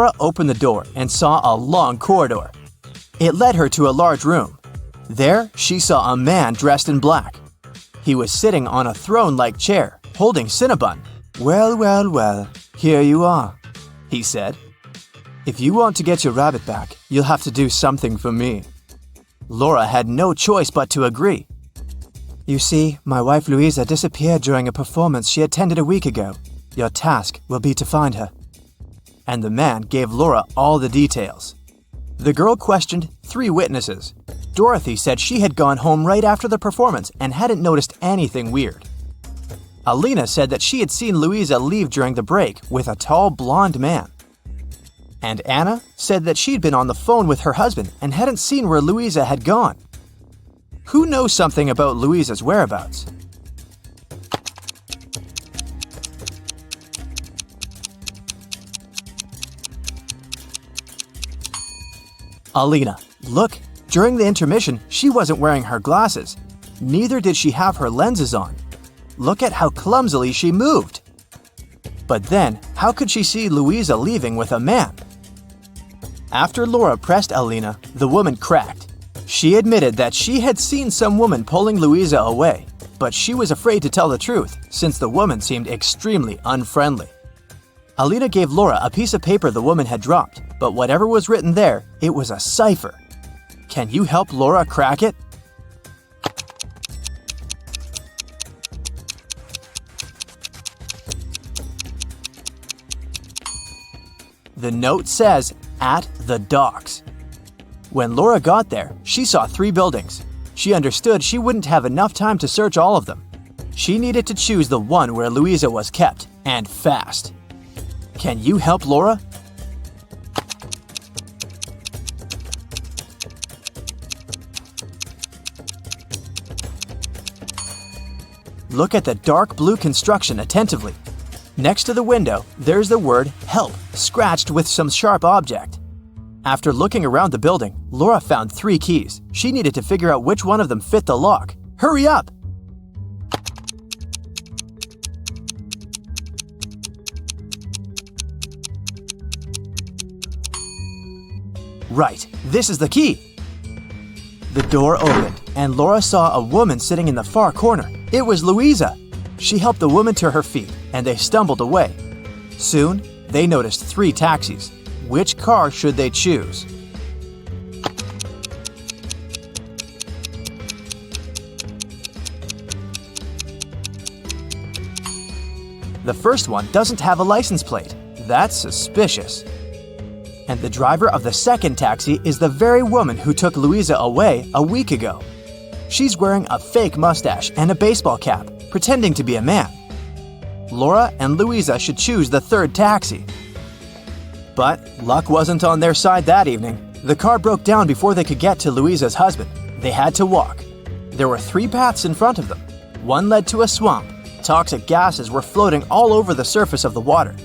Laura opened the door and saw a long corridor. It led her to a large room. There, she saw a man dressed in black. He was sitting on a throne-like chair, holding Cinnabon. "Well, well, well, here you are," he said. "If you want to get your rabbit back, you'll have to do something for me." Laura had no choice but to agree. "You see, my wife Louisa disappeared during a performance she attended a week ago. Your task will be to find her." And the man gave Laura all the details. The girl questioned 3 witnesses. Dorothy said she had gone home right after the performance and hadn't noticed anything weird. Alina said that she had seen Louisa leave during the break with a tall blonde man. And Anna said that she'd been on the phone with her husband and hadn't seen where Louisa had gone. Who knows something about Louisa's whereabouts? Alina. Look, during the intermission, she wasn't wearing her glasses. Neither did she have her lenses on. Look at how clumsily she moved. But then, how could she see Louisa leaving with a man? After Laura pressed Alina, the woman cracked. She admitted that she had seen some woman pulling Louisa away, but she was afraid to tell the truth since the woman seemed extremely unfriendly. Alina gave Laura a piece of paper the woman had dropped, but whatever was written there, it was a cipher. Can you help Laura crack it? The note says, "At the docks." When Laura got there, she saw 3 buildings. She understood she wouldn't have enough time to search all of them. She needed to choose the one where Louisa was kept, and fast. Can you help Laura? Look at the dark blue construction attentively. Next to the window, there's the word "help" scratched with some sharp object. After looking around the building, Laura found 3 keys. She needed to figure out which one of them fit the lock. Hurry up! Right, this is the key. The door opened, and Laura saw a woman sitting in the far corner. It was Louisa. She helped the woman to her feet, and they stumbled away. Soon, they noticed 3 taxis. Which car should they choose? The first one doesn't have a license plate. That's suspicious. And the driver of the second taxi is the very woman who took Louisa away a week ago. She's wearing a fake mustache and a baseball cap, pretending to be a man. Laura and Louisa should choose the third taxi. But luck wasn't on their side that evening. The car broke down before they could get to Louisa's husband. They had to walk. There were 3 paths in front of them. One led to a swamp. Toxic gases were floating all over the surface of the water.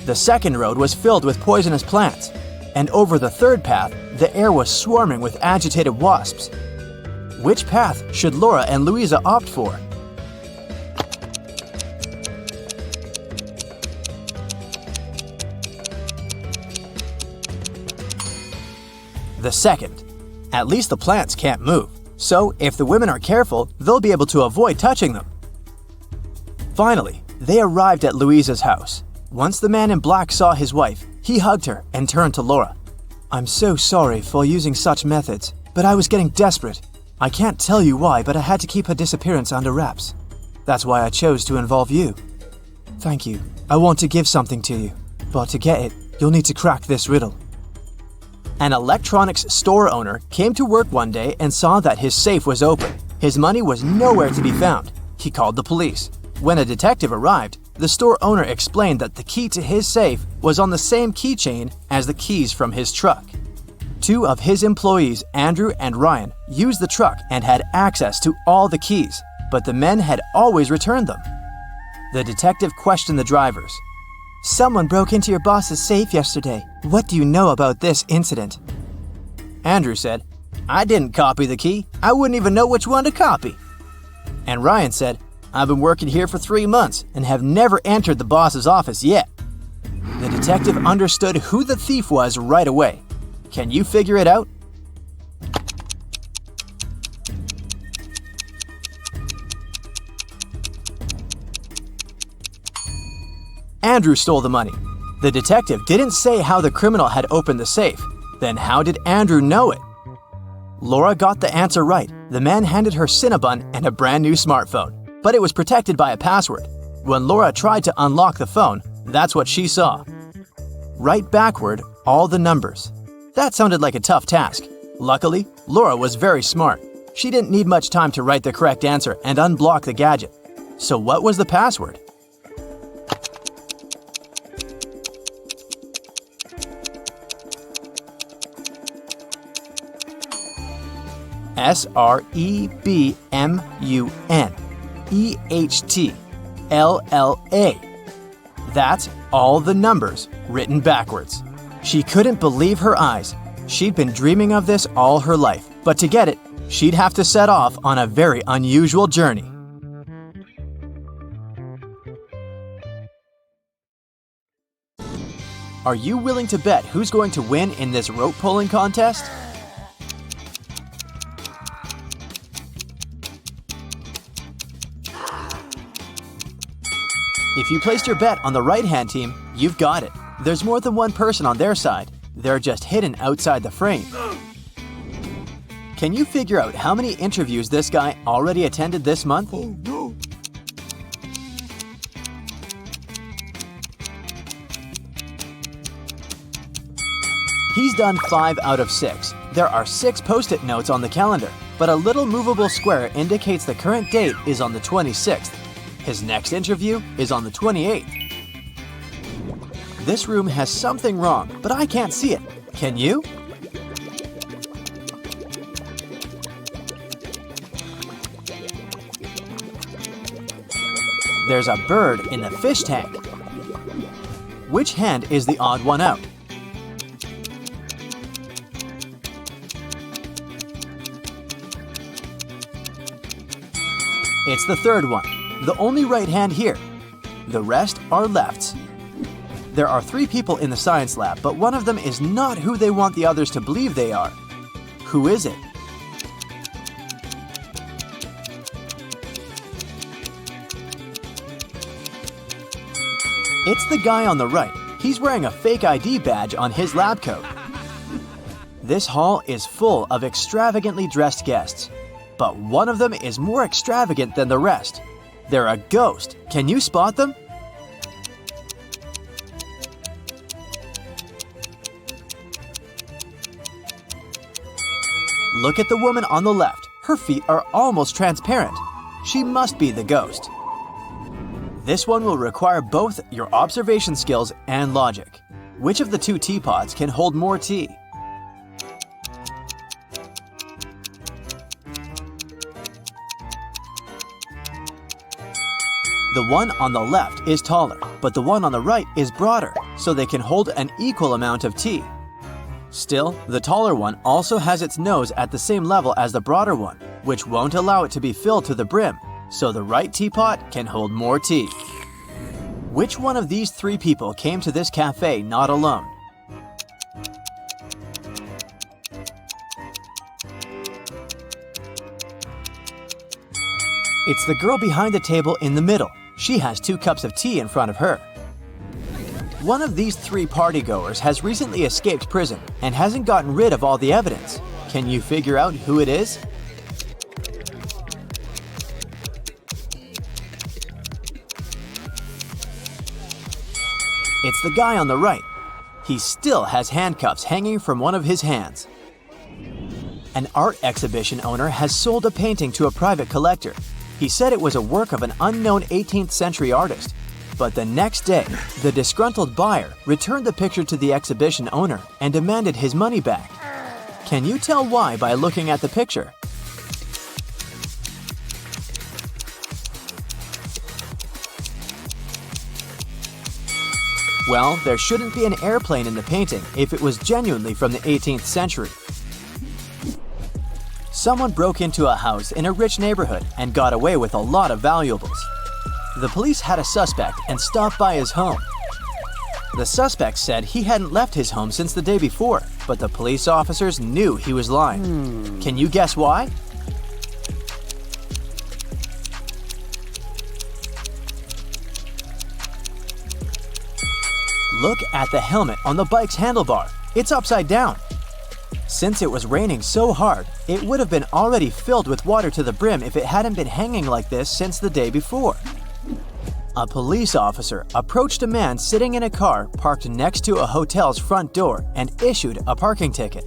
The second road was filled with poisonous plants. And over the third path, the air was swarming with agitated wasps. Which path should Laura and Louisa opt for? The second. At least the plants can't move, so if the women are careful, they'll be able to avoid touching them. Finally, they arrived at Louisa's house. Once the man in black saw his wife, he hugged her and turned to Laura. "I'm so sorry for using such methods, but I was getting desperate. I can't tell you why, but I had to keep her disappearance under wraps. That's why I chose to involve you. Thank you. I want to give something to you, but to get it, you'll need to crack this riddle." An electronics store owner came to work one day and saw that his safe was open. His money was nowhere to be found. He called the police. When a detective arrived, the store owner explained that the key to his safe was on the same keychain as the keys from his truck. 2 of his employees, Andrew and Ryan, used the truck and had access to all the keys, but the men had always returned them. The detective questioned the drivers. "Someone broke into your boss's safe yesterday. What do you know about this incident?" Andrew said, "I didn't copy the key. I wouldn't even know which one to copy." And Ryan said, "I've been working here for 3 months and have never entered the boss's office yet." The detective understood who the thief was right away. Can you figure it out? Andrew stole the money. The detective didn't say how the criminal had opened the safe. Then how did Andrew know it? Laura got the answer right. The man handed her Cinnabon and a brand new smartphone, but it was protected by a password. When Laura tried to unlock the phone, that's what she saw. Write backward all the numbers. That sounded like a tough task. Luckily, Laura was very smart. She didn't need much time to write the correct answer and unblock the gadget. So what was the password? SREBMUNEHTLLA. That's all the numbers written backwards. She couldn't believe her eyes. She'd been dreaming of this all her life, but to get it, she'd have to set off on a very unusual journey. Are you willing to bet who's going to win in this rope pulling contest? If you placed your bet on the right-hand team, you've got it. There's more than one person on their side. They're just hidden outside the frame. Can you figure out how many interviews this guy already attended this month? Oh, no. He's done 5 out of 6. There are 6 post-it notes on the calendar, but a little movable square indicates the current date is on the 26th. His next interview is on the 28th. This room has something wrong, but I can't see it. Can you? There's a bird in the fish tank. Which hand is the odd one out? It's the third one. The only right hand here. The rest are lefts. There are 3 people in the science lab, but one of them is not who they want the others to believe they are. Who is it? It's the guy on the right. He's wearing a fake ID badge on his lab coat. This hall is full of extravagantly dressed guests, but one of them is more extravagant than the rest. They're a ghost. Can you spot them? Look at the woman on the left. Her feet are almost transparent. She must be the ghost. This one will require both your observation skills and logic. Which of the 2 teapots can hold more tea? The one on the left is taller, but the one on the right is broader, so they can hold an equal amount of tea. Still, the taller one also has its nose at the same level as the broader one, which won't allow it to be filled to the brim, so the right teapot can hold more tea. Which one of these 3 people came to this cafe not alone? It's the girl behind the table in the middle. She has 2 cups of tea in front of her. One of these 3 partygoers has recently escaped prison and hasn't gotten rid of all the evidence. Can you figure out who it is? It's the guy on the right. He still has handcuffs hanging from one of his hands. An art exhibition owner has sold a painting to a private collector. He said it was a work of an unknown 18th century artist. But the next day, the disgruntled buyer returned the picture to the exhibition owner and demanded his money back. Can you tell why by looking at the picture? Well, there shouldn't be an airplane in the painting if it was genuinely from the 18th century. Someone broke into a house in a rich neighborhood and got away with a lot of valuables. The police had a suspect and stopped by his home. The suspect said he hadn't left his home since the day before, but the police officers knew he was lying. Can you guess why? Look at the helmet on the bike's handlebar. It's upside down. Since it was raining so hard, it would have been already filled with water to the brim if it hadn't been hanging like this since the day before. A police officer approached a man sitting in a car parked next to a hotel's front door and issued a parking ticket.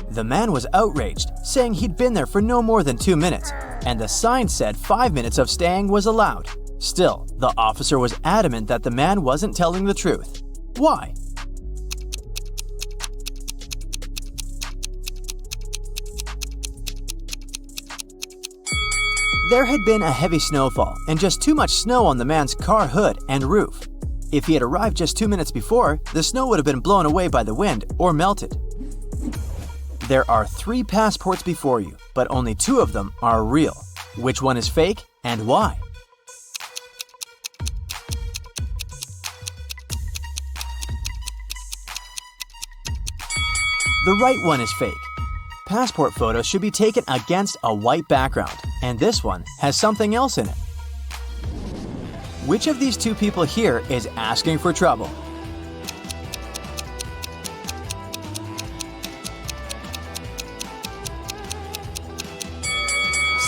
The man was outraged, saying he'd been there for no more than 2 minutes, and the sign said 5 minutes of staying was allowed. Still, the officer was adamant that the man wasn't telling the truth. Why? There had been a heavy snowfall and just too much snow on the man's car hood and roof. If he had arrived just 2 minutes before, the snow would have been blown away by the wind or melted. There are 3 passports before you, but only 2 of them are real. Which one is fake and why? The right one is fake. Passport photos should be taken against a white background, and this one has something else in it. Which of these 2 people here is asking for trouble?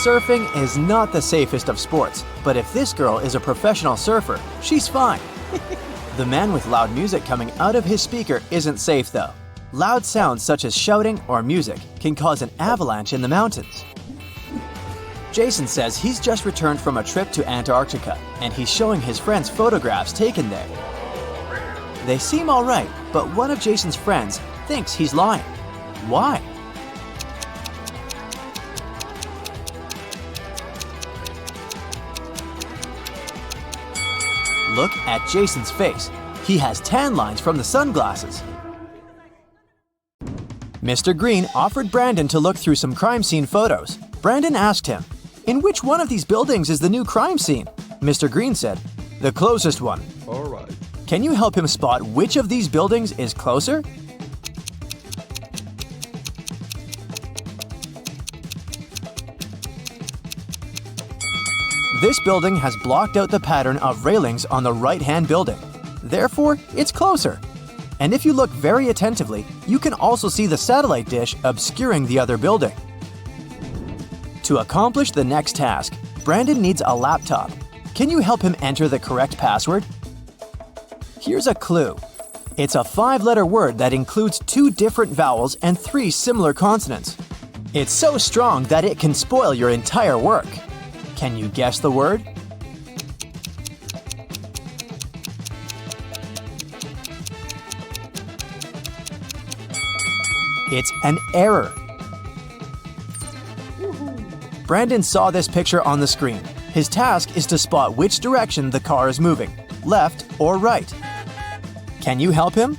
Surfing is not the safest of sports, but if this girl is a professional surfer, she's fine. The man with loud music coming out of his speaker isn't safe though. Loud sounds such as shouting or music can cause an avalanche in the mountains. Jason says he's just returned from a trip to Antarctica and he's showing his friends photographs taken there. They seem alright, but one of Jason's friends thinks he's lying. Why? Look at Jason's face. He has tan lines from the sunglasses. Mr. Green offered Brandon to look through some crime scene photos. Brandon asked him, "In which one of these buildings is the new crime scene?" Mr. Green said, "The closest one." All right. Can you help him spot which of these buildings is closer? This building has blocked out the pattern of railings on the right-hand building. Therefore, it's closer. And if you look very attentively, you can also see the satellite dish obscuring the other building. To accomplish the next task, Brandon needs a laptop. Can you help him enter the correct password? Here's a clue. It's a 5-letter word that includes 2 different vowels and 3 similar consonants. It's so strong that it can spoil your entire work. Can you guess the word? It's an error. Brandon saw this picture on the screen. His task is to spot which direction the car is moving, left or right. Can you help him?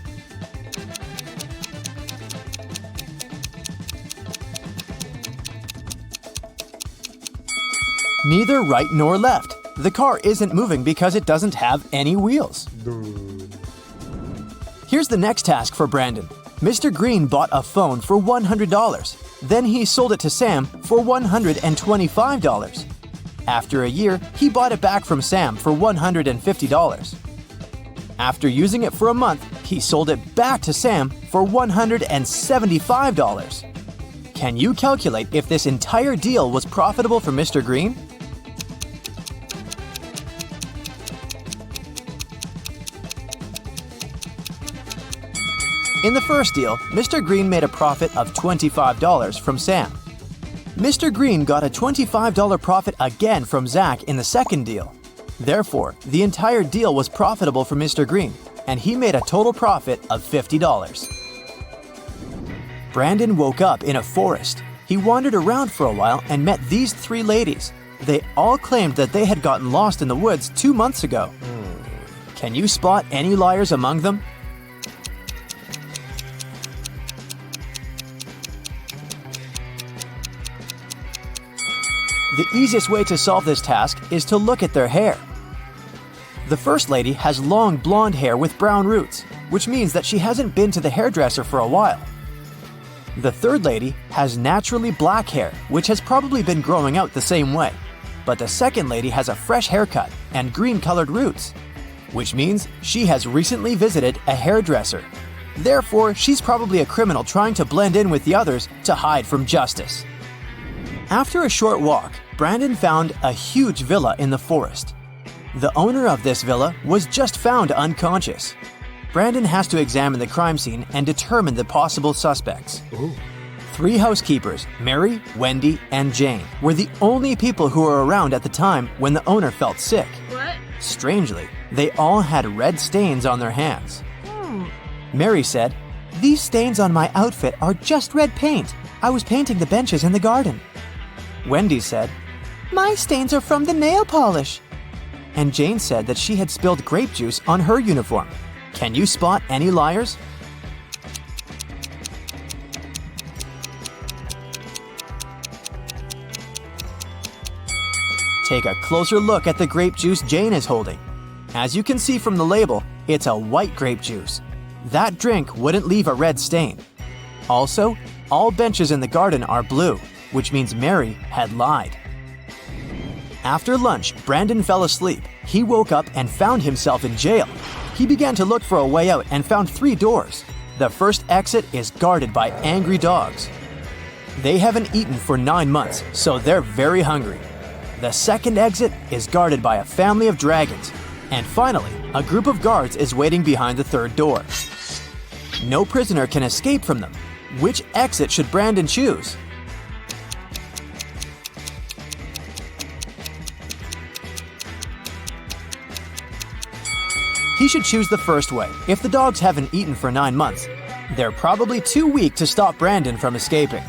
Neither right nor left. The car isn't moving because it doesn't have any wheels. Here's the next task for Brandon. Mr. Green bought a phone for $100. Then he sold it to Sam for $125. After a year, he bought it back from Sam for $150. After using it for a month, he sold it back to Sam for $175. Can you calculate if this entire deal was profitable for Mr. Green? In the first deal, Mr. Green made a profit of $25 from Sam. Mr. Green got a $25 profit again from Zach in the second deal. Therefore, the entire deal was profitable for Mr. Green, and he made a total profit of $50. Brandon woke up in a forest. He wandered around for a while and met these 3 ladies. They all claimed that they had gotten lost in the woods 2 months ago. Can you spot any liars among them? The easiest way to solve this task is to look at their hair. The first lady has long blonde hair with brown roots. which means that she hasn't been to the hairdresser for a while. The third lady has naturally black hair, which has probably been growing out the same way. But the second lady has a fresh haircut and green-colored roots, which means she has recently visited a hairdresser. Therefore, she's probably a criminal trying to blend in with the others to hide from justice. After a short walk, Brandon found a huge villa in the forest. The owner of this villa was just found unconscious. Brandon has to examine the crime scene and determine the possible suspects. Ooh. 3 housekeepers, Mary, Wendy, and Jane, were the only people who were around at the time when the owner felt sick. What? Strangely, they all had red stains on their hands. Mary said, "These stains on my outfit are just red paint. I was painting the benches in the garden." Wendy said, "My stains are from the nail polish." And Jane said that she had spilled grape juice on her uniform. Can you spot any liars? Take a closer look at the grape juice Jane is holding. As you can see from the label, it's a white grape juice. That drink wouldn't leave a red stain. Also, all benches in the garden are blue, which means Mary had lied. After lunch, Brandon fell asleep. He woke up and found himself in jail. He began to look for a way out and found 3 doors. The first exit is guarded by angry dogs. They haven't eaten for 9 months, so they're very hungry. The second exit is guarded by a family of dragons. And finally, a group of guards is waiting behind the third door. No prisoner can escape from them. Which exit should Brandon choose? He should choose the first way. If the dogs haven't eaten for 9 months, they're probably too weak to stop Brandon from escaping.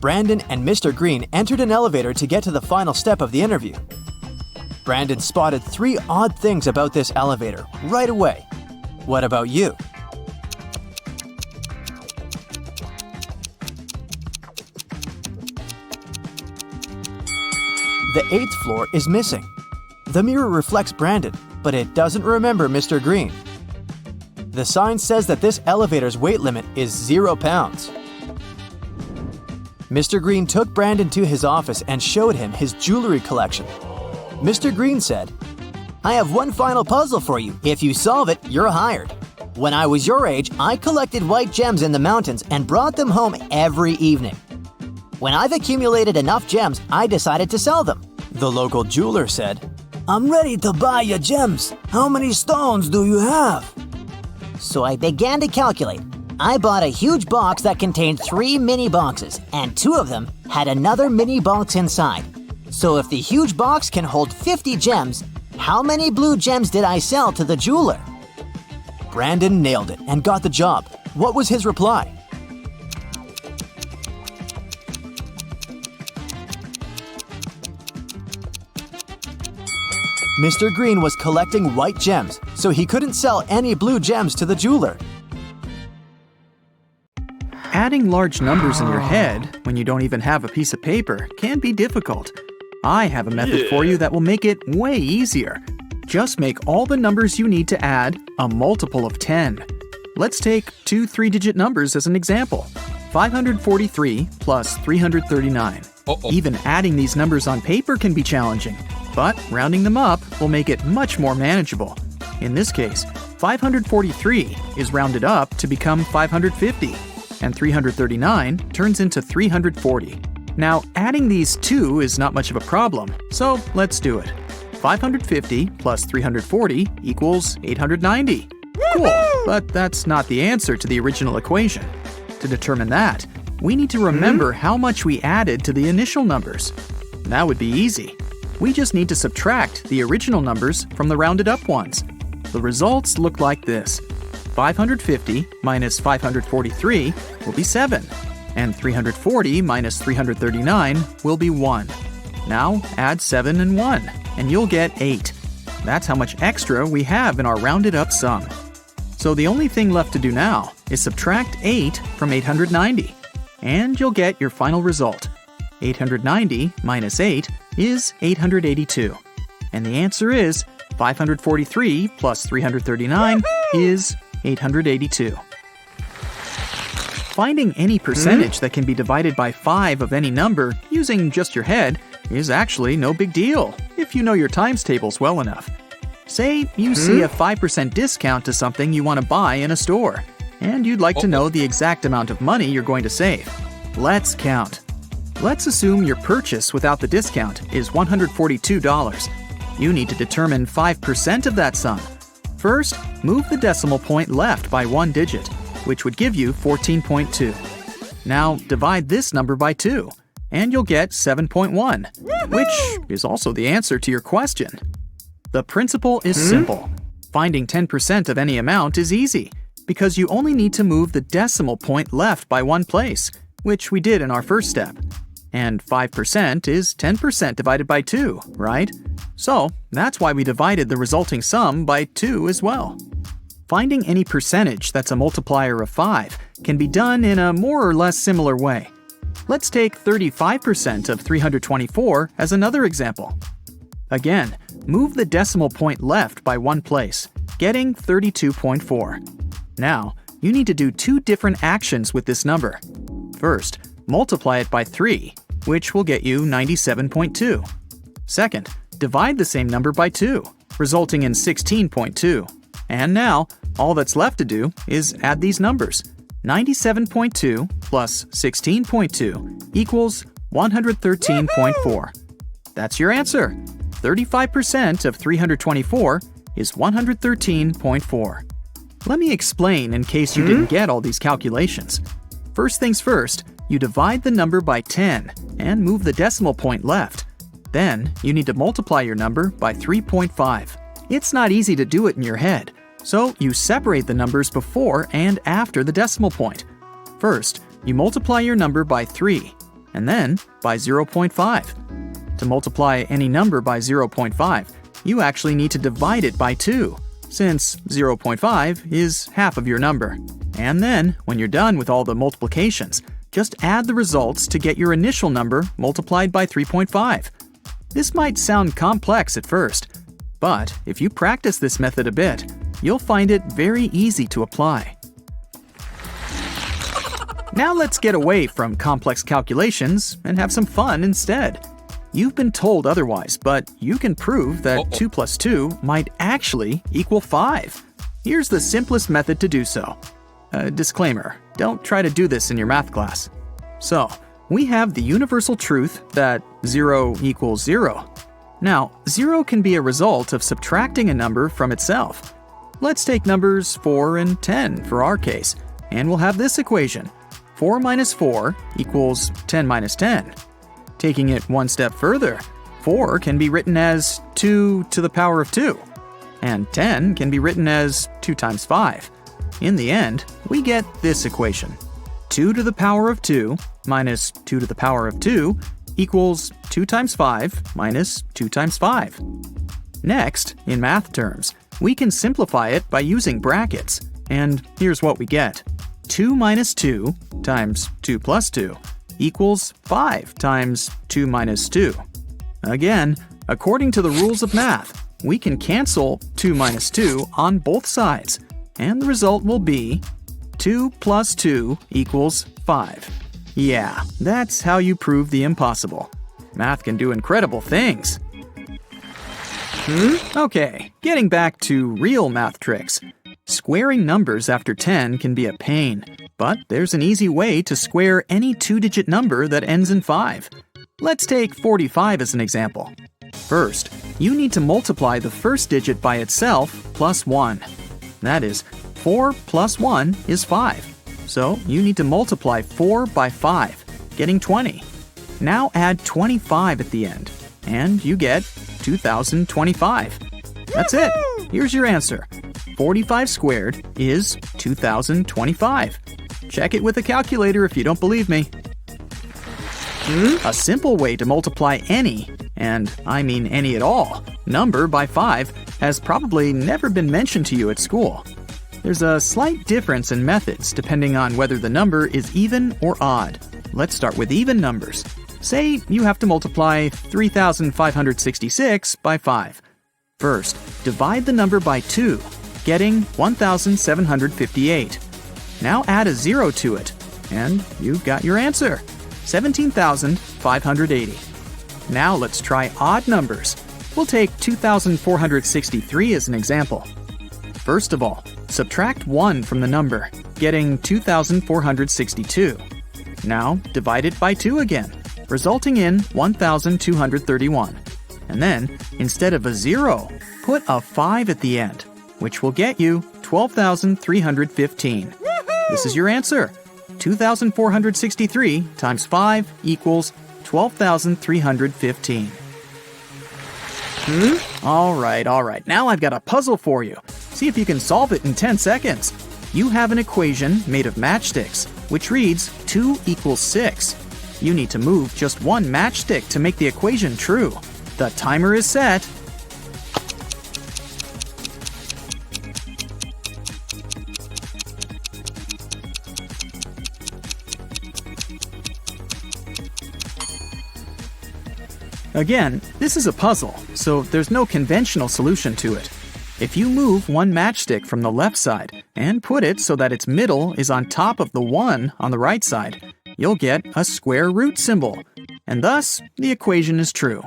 Brandon and Mr. Green entered an elevator to get to the final step of the interview. Brandon spotted 3 odd things about this elevator right away. What about you? The 8th floor is missing. The mirror reflects Brandon, but it doesn't remember Mr. Green. The sign says that this elevator's weight limit is 0 pounds. Mr. Green took Brandon to his office and showed him his jewelry collection. Mr. Green said, "I have one final puzzle for you. If you solve it, you're hired. When I was your age, I collected white gems in the mountains and brought them home every evening. When I've accumulated enough gems, I decided to sell them." The local jeweler said, "I'm ready to buy your gems. How many stones do you have?" So I began to calculate. I bought a huge box that contained 3 mini boxes, and 2 of them had another mini box inside. So if the huge box can hold 50 gems, how many blue gems did I sell to the jeweler? Brandon nailed it and got the job. What was his reply? Mr. Green was collecting white gems, so he couldn't sell any blue gems to the jeweler. Adding large numbers in your head when you don't even have a piece of paper can be difficult. I have a method for you that will make it way easier. Just make all the numbers you need to add a multiple of 10. Let's take 2 3-digit numbers as an example. 543 plus 339. Even adding these numbers on paper can be challenging, but rounding them up will make it much more manageable. In this case, 543 is rounded up to become 550, and 339 turns into 340. Now, adding these 2 is not much of a problem, so let's do it. 550 plus 340 equals 890. Cool, but that's not the answer to the original equation. To determine that, we need to remember how much we added to the initial numbers. That would be easy. We just need to subtract the original numbers from the rounded up ones. The results look like this. 550 minus 543 will be 7, and 340 minus 339 will be 1. Now add 7 and 1, and you'll get 8. That's how much extra we have in our rounded up sum. So the only thing left to do now is subtract 8 from 890, and you'll get your final result. 890 minus 8 is 882. And the answer is 543 plus 339 is 882. Finding any percentage that can be divided by 5 of any number using just your head is actually no big deal if you know your times tables well enough. Say you see a 5% discount to something you want to buy in a store, and you'd like to know the exact amount of money you're going to save. Let's count. Let's assume your purchase without the discount is $142. You need to determine 5% of that sum. First, move the decimal point left by 1 digit, which would give you 14.2. Now divide this number by 2, and you'll get 7.1, which is also the answer to your question. The principle is simple. Finding 10% of any amount is easy, because you only need to move the decimal point left by 1 place, which we did in our first step. And 5% is 10% divided by 2, right? So that's why we divided the resulting sum by 2 as well. Finding any percentage that's a multiplier of 5 can be done in a more or less similar way. Let's take 35% of 324 as another example. Again, move the decimal point left by 1 place, getting 32.4. Now, you need to do 2 different actions with this number. First, multiply it by 3, which will get you 97.2. Second, divide the same number by 2, resulting in 16.2. And now, all that's left to do is add these numbers. 97.2 plus 16.2 equals 113.4. That's your answer. 35% of 324 is 113.4. Let me explain in case you didn't get all these calculations. First things first, you divide the number by 10 and move the decimal point left. Then, you need to multiply your number by 3.5. It's not easy to do it in your head, so you separate the numbers before and after the decimal point. First, you multiply your number by 3, and then by 0.5. To multiply any number by 0.5, you actually need to divide it by 2, since 0.5 is half of your number. And then, when you're done with all the multiplications, just add the results to get your initial number multiplied by 3.5. This might sound complex at first, but if you practice this method a bit, you'll find it very easy to apply. Now let's get away from complex calculations and have some fun instead. You've been told otherwise, but you can prove that 2 plus 2 might actually equal 5. Here's the simplest method to do so. Disclaimer, don't try to do this in your math class. So, we have the universal truth that 0 equals 0. Now, 0 can be a result of subtracting a number from itself. Let's take numbers 4 and 10 for our case, and we'll have this equation. 4 minus 4 equals 10 minus 10. Taking it one step further, 4 can be written as 2 to the power of 2, and 10 can be written as 2 times 5. In the end, we get this equation. 2 to the power of 2 minus 2 to the power of 2 equals 2 times 5 minus 2 times 5. Next, in math terms, we can simplify it by using brackets, and here's what we get. 2 minus 2 times 2 plus 2 equals 5 times 2 minus 2. Again, according to the rules of math, we can cancel 2 minus 2 on both sides, and the result will be 2 plus 2 equals 5. Yeah, that's how you prove the impossible. Math can do incredible things. Okay, getting back to real math tricks. Squaring numbers after 10 can be a pain, but there's an easy way to square any 2-digit number that ends in 5. Let's take 45 as an example. First, you need to multiply the first digit by itself plus 1. That is, 4 plus 1 is 5. So you need to multiply 4 by 5, getting 20. Now add 25 at the end, and you get 2025. That's it. Here's your answer. 45 squared is 2025. Check it with a calculator if you don't believe me. A simple way to multiply any, and I mean any at all, number by 5 has probably never been mentioned to you at school. There's a slight difference in methods depending on whether the number is even or odd. Let's start with even numbers. Say you have to multiply 3,566 by 5. First, divide the number by 2, getting 1,758. Now add a 0 to it, and you've got your answer, 17,580. Now let's try odd numbers. We'll take 2,463 as an example. First of all, subtract 1 from the number, getting 2,462. Now divide it by 2 again, resulting in 1,231. And then, instead of a 0, put a 5 at the end, which will get you 12,315. This is your answer. 2,463 times 5 equals 12,315. All right. Now I've got a puzzle for you. See if you can solve it in 10 seconds. You have an equation made of matchsticks, which reads 2 equals 6. You need to move just one matchstick to make the equation true. The timer is set. Again, this is a puzzle, so there's no conventional solution to it. If you move one matchstick from the left side and put it so that its middle is on top of the 1 on the right side, you'll get a square root symbol, and thus the equation is true.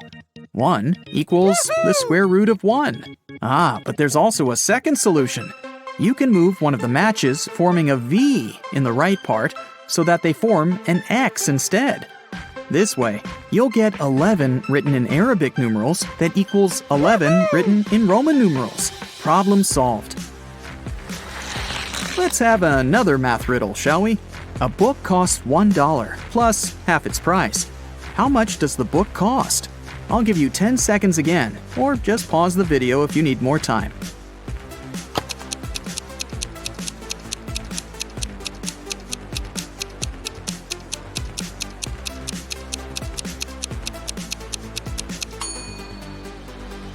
1 equals the square root of 1. But there's also a second solution. You can move one of the matches forming a V in the right part so that they form an X instead. This way, you'll get 11 written in Arabic numerals that equals 11 written in Roman numerals. Problem solved. Let's have another math riddle, shall we? A book costs $1 plus half its price. How much does the book cost? I'll give you 10 seconds again, or just pause the video if you need more time.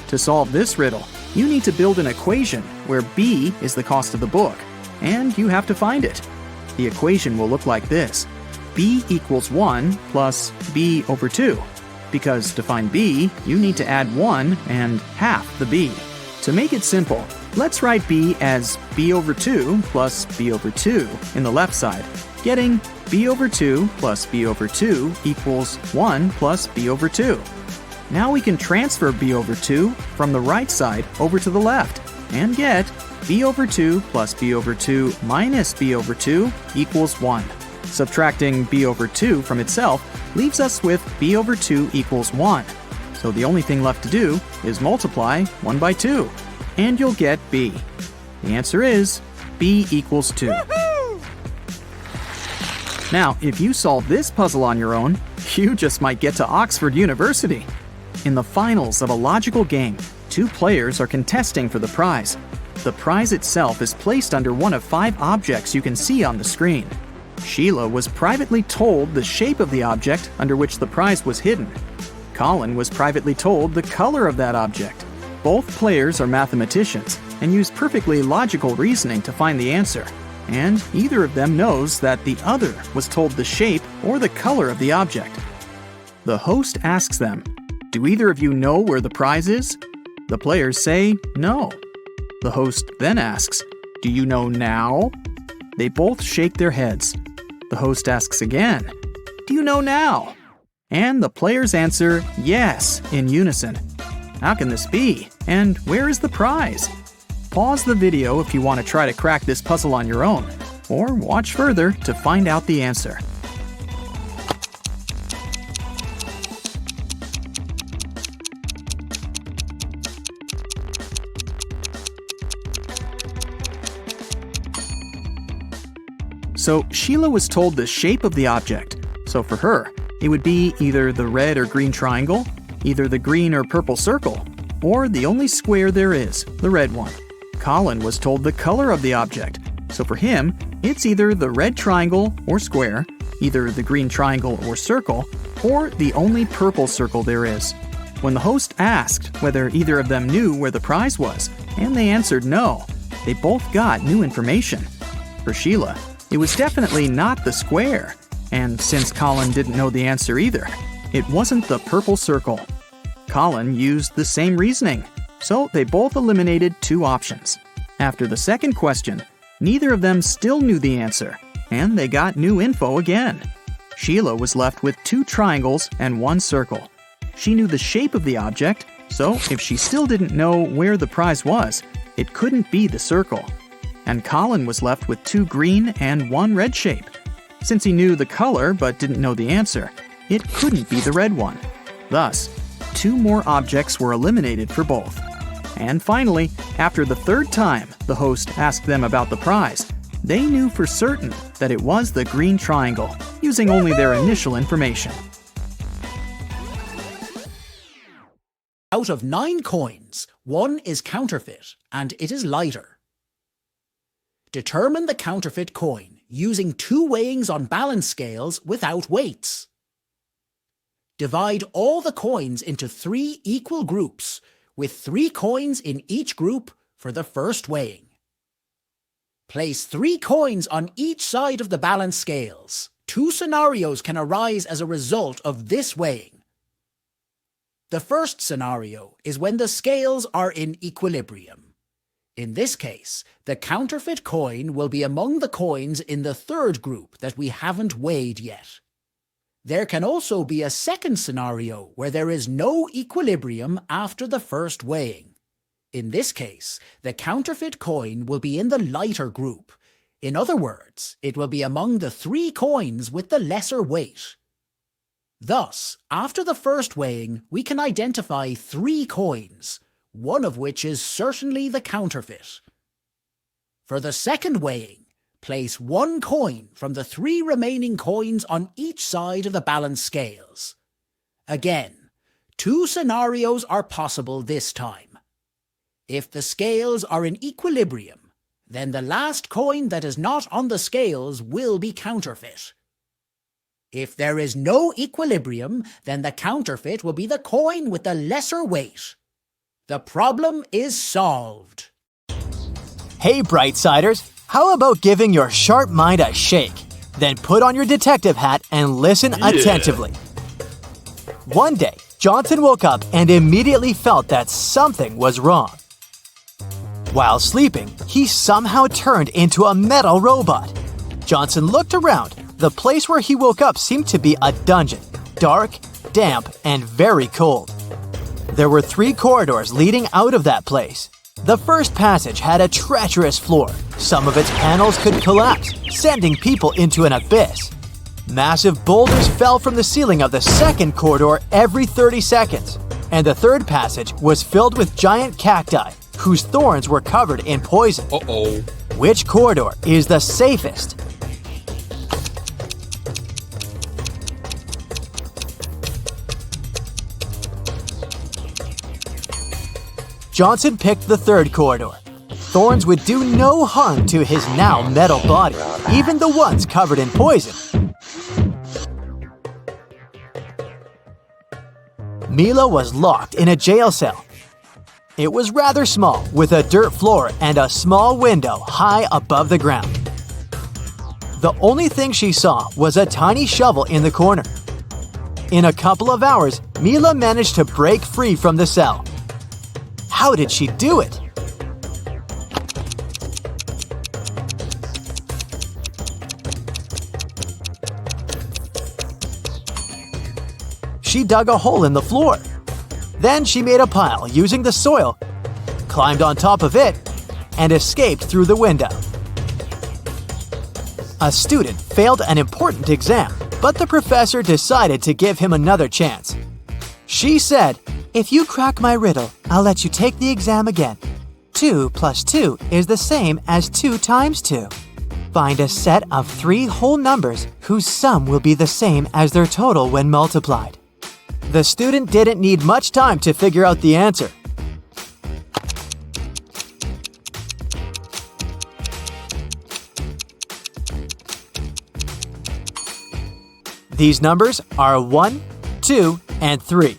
To solve this riddle, you need to build an equation where B is the cost of the book, and you have to find it. The equation will look like this. B equals 1 plus B over 2. Because to find B, you need to add 1 and half the B. To make it simple, let's write B as B over 2 plus B over 2 in the left side, getting B over 2 plus B over 2 equals 1 plus B over 2. Now we can transfer B over 2 from the right side over to the left and get B over 2 plus B over 2 minus B over 2 equals 1. Subtracting B over 2 from itself leaves us with B over 2 equals 1. So the only thing left to do is multiply 1 by 2, and you'll get B. The answer is B equals 2. Now, if you solve this puzzle on your own, you just might get to Oxford University. In the finals of a logical game, 2 players are contesting for the prize. The prize itself is placed under one of 5 objects you can see on the screen. Sheila was privately told the shape of the object under which the prize was hidden. Colin was privately told the color of that object. Both players are mathematicians and use perfectly logical reasoning to find the answer. And either of them knows that the other was told the shape or the color of the object. The host asks them, "Do either of you know where the prize is?" The players say no. The host then asks, "Do you know now?" They both shake their heads. The host asks again, "Do you know now?" And the players answer yes in unison. How can this be? And where is the prize? Pause the video if you want to try to crack this puzzle on your own, or watch further to find out the answer. So Sheila was told the shape of the object. So for her, it would be either the red or green triangle, either the green or purple circle, or the only square there is, the red one. Colin was told the color of the object. So for him, it's either the red triangle or square, either the green triangle or circle, or the only purple circle there is. When the host asked whether either of them knew where the prize was, and they answered no, they both got new information. For Sheila, it was definitely not the square, and since Colin didn't know the answer either, it wasn't the purple circle. Colin used the same reasoning, so they both eliminated 2 options. After the second question, neither of them still knew the answer, and they got new info again. Sheila was left with 2 triangles and 1 circle. She knew the shape of the object, so if she still didn't know where the prize was, it couldn't be the circle. And Colin was left with 2 green and 1 red shape. Since he knew the color but didn't know the answer, it couldn't be the red one. Thus, 2 more objects were eliminated for both. And finally, after the third time the host asked them about the prize, they knew for certain that it was the green triangle, using only their initial information. Out of 9 coins, 1 is counterfeit, and it is lighter. Determine the counterfeit coin using 2 weighings on balance scales without weights. Divide all the coins into 3 equal groups, with 3 coins in each group for the first weighing. Place 3 coins on each side of the balance scales. 2 scenarios can arise as a result of this weighing. The first scenario is when the scales are in equilibrium. In this case, the counterfeit coin will be among the coins in the third group that we haven't weighed yet. There can also be a second scenario where there is no equilibrium after the first weighing. In this case, the counterfeit coin will be in the lighter group. In other words, it will be among the 3 coins with the lesser weight. Thus, after the first weighing, we can identify 3 coins, one of which is certainly the counterfeit. For the second weighing, place 1 coin from the 3 remaining coins on each side of the balance scales. Again, 2 scenarios are possible this time. If the scales are in equilibrium, then the last coin that is not on the scales will be counterfeit. If there is no equilibrium, then the counterfeit will be the coin with the lesser weight. The problem is solved. Hey, Brightsiders, how about giving your sharp mind a shake? Then put on your detective hat and listen attentively. One day, Johnson woke up and immediately felt that something was wrong. While sleeping, he somehow turned into a metal robot. Johnson looked around. The place where he woke up seemed to be a dungeon, dark, damp, and very cold. There were 3 corridors leading out of that place. The first passage had a treacherous floor. Some of its panels could collapse, sending people into an abyss. Massive boulders fell from the ceiling of the second corridor every 30 seconds. And the third passage was filled with giant cacti, whose thorns were covered in poison. Which corridor is the safest? Johnson picked the third corridor. Thorns would do no harm to his now metal body, even the ones covered in poison. Mila was locked in a jail cell. It was rather small, with a dirt floor and a small window high above the ground. The only thing she saw was a tiny shovel in the corner. In a couple of hours, Mila managed to break free from the cell. How did she do it? She dug a hole in the floor. Then she made a pile using the soil, climbed on top of it, and escaped through the window. A student failed an important exam, but the professor decided to give him another chance. She said, "If you crack my riddle, I'll let you take the exam again. 2 plus 2 is the same as 2 times 2. Find a set of 3 whole numbers whose sum will be the same as their total when multiplied." The student didn't need much time to figure out the answer. These numbers are 1, 2, and 3.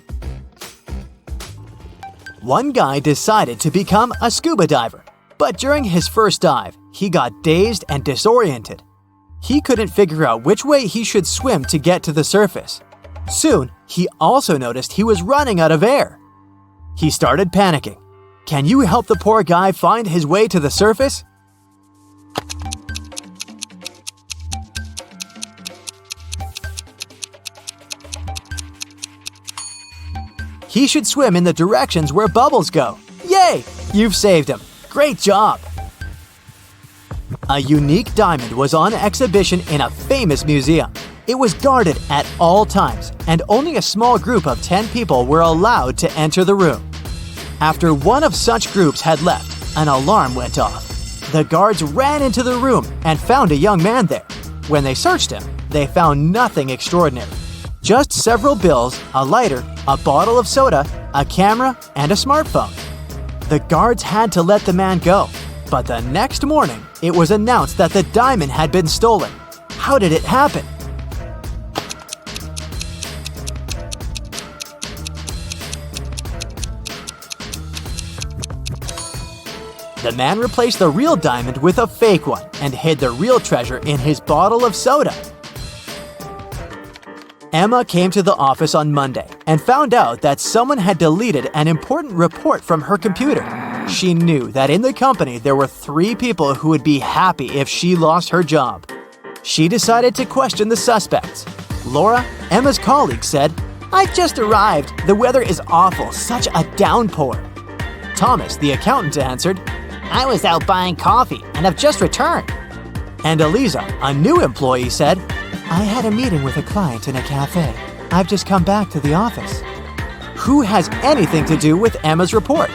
One guy decided to become a scuba diver, but during his first dive, he got dazed and disoriented. He couldn't figure out which way he should swim to get to the surface. Soon, he also noticed he was running out of air. He started panicking. Can you help the poor guy find his way to the surface? He should swim in the directions where bubbles go. Yay! You've saved him. Great job! A unique diamond was on exhibition in a famous museum. It was guarded at all times, and only a small group of 10 people were allowed to enter the room. After one of such groups had left, an alarm went off. The guards ran into the room and found a young man there. When they searched him, they found nothing extraordinary. Just several bills, a lighter, a bottle of soda, a camera, and a smartphone. The guards had to let the man go, but the next morning, it was announced that the diamond had been stolen. How did it happen? The man replaced the real diamond with a fake one and hid the real treasure in his bottle of soda. Emma came to the office on Monday and found out that someone had deleted an important report from her computer. She knew that in the company there were 3 people who would be happy if she lost her job. She decided to question the suspects. Laura, Emma's colleague, said, "I've just arrived. The weather is awful, such a downpour." Thomas, the accountant, answered, "I was out buying coffee and have just returned." And Eliza, a new employee, said, "I had a meeting with a client in a cafe. I've just come back to the office." Who has anything to do with Emma's report?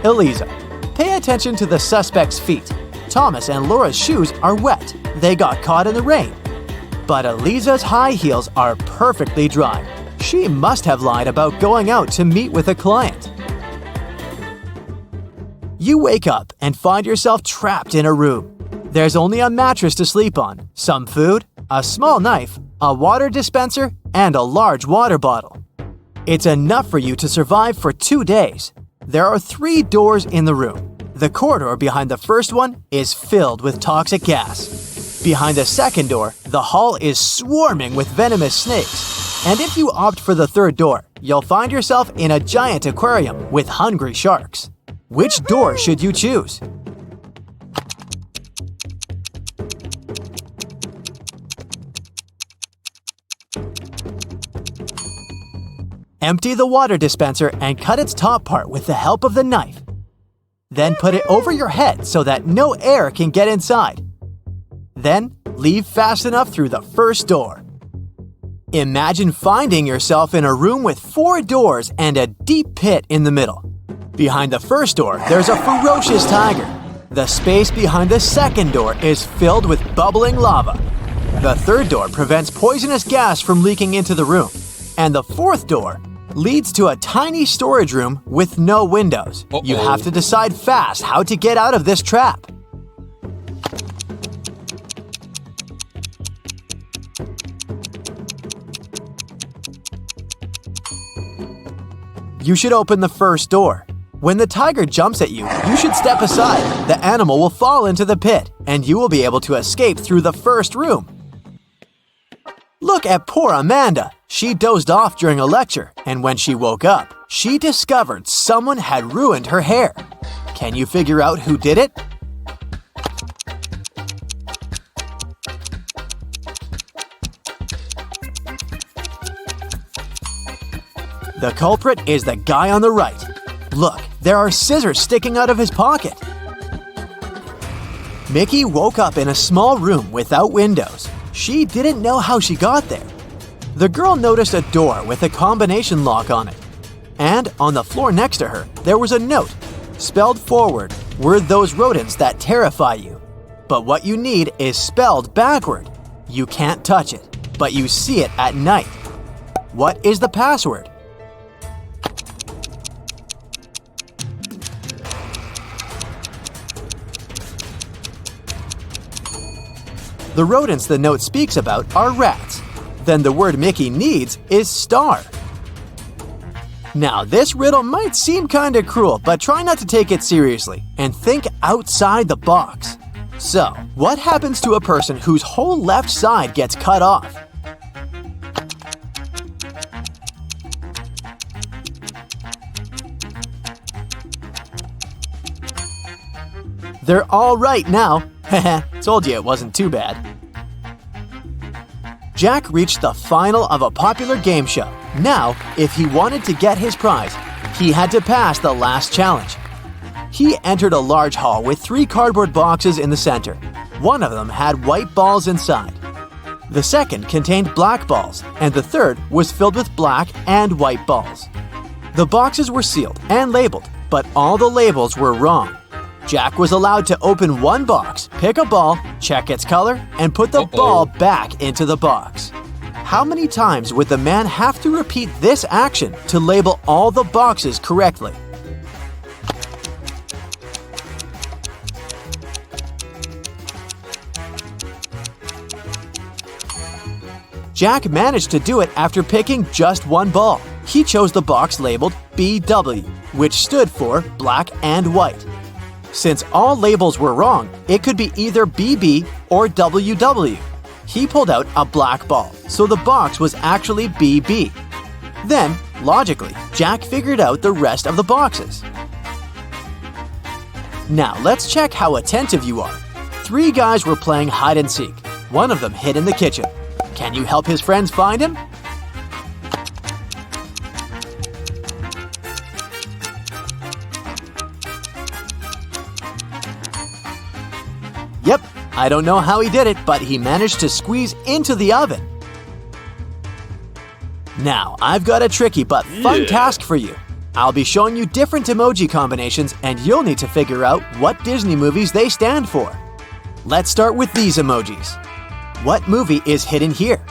Eliza. Pay attention to the suspect's feet. Thomas and Laura's shoes are wet. They got caught in the rain. But Eliza's high heels are perfectly dry. She must have lied about going out to meet with a client. You wake up and find yourself trapped in a room. There's only a mattress to sleep on, some food, a small knife, a water dispenser, and a large water bottle. It's enough for you to survive for 2 days. There are 3 doors in the room. The corridor behind the first one is filled with toxic gas. Behind the second door, the hall is swarming with venomous snakes. And if you opt for the third door, you'll find yourself in a giant aquarium with hungry sharks. Which door should you choose? Empty the water dispenser and cut its top part with the help of the knife. Then put it over your head so that no air can get inside. Then leave fast enough through the first door. Imagine finding yourself in a room with 4 doors and a deep pit in the middle. Behind the first door, there's a ferocious tiger. The space behind the second door is filled with bubbling lava. The third door prevents poisonous gas from leaking into the room. And the fourth door leads to a tiny storage room with no windows. You have to decide fast how to get out of this trap. You should open the first door. When the tiger jumps at you, you should step aside. The animal will fall into the pit, and you will be able to escape through the first room. Look at poor Amanda. She dozed off during a lecture, and when she woke up, she discovered someone had ruined her hair. Can you figure out who did it? The culprit is the guy on the right. Look, there are scissors sticking out of his pocket. Mickey woke up in a small room without windows. She didn't know how she got there. The girl noticed a door with a combination lock on it. And on the floor next to her, there was a note. Spelled forward were those rodents that terrify you. But what you need is spelled backward. You can't touch it, but you see it at night. What is the password? The rodents the note speaks about are rats. Then the word Mickey needs is star. Now, this riddle might seem kinda cruel, but try not to take it seriously and think outside the box. So, what happens to a person whose whole left side gets cut off? They're all right now. Heh, told you it wasn't too bad. Jack reached the final of a popular game show. Now, if he wanted to get his prize, he had to pass the last challenge. He entered a large hall with 3 cardboard boxes in the center. One of them had white balls inside. The second contained black balls, and the third was filled with black and white balls. The boxes were sealed and labeled, but all the labels were wrong. Jack was allowed to open one box, pick a ball, check its color, and put the ball back into the box. How many times would the man have to repeat this action to label all the boxes correctly? Jack managed to do it after picking just one ball. He chose the box labeled BW, which stood for black and white. Since all labels were wrong, it could be either BB or WW. He pulled out a black ball, so the box was actually BB. Then, logically, Jack figured out the rest of the boxes. Now, let's check how attentive you are. 3 guys were playing hide and seek. One of them hid in the kitchen. Can you help his friends find him? Yep, I don't know how he did it, but he managed to squeeze into the oven. Now, I've got a tricky but fun task for you. I'll be showing you different emoji combinations, and you'll need to figure out what Disney movies they stand for. Let's start with these emojis. What movie is hidden here?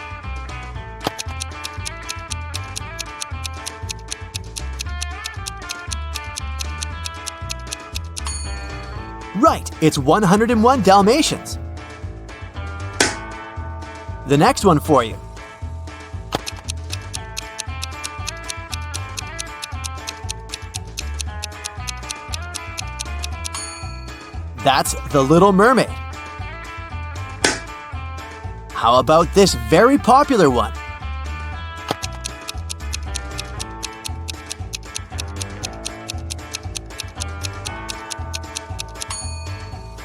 Right, it's 101 Dalmatians. The next one for you. That's The Little Mermaid. How about this very popular one?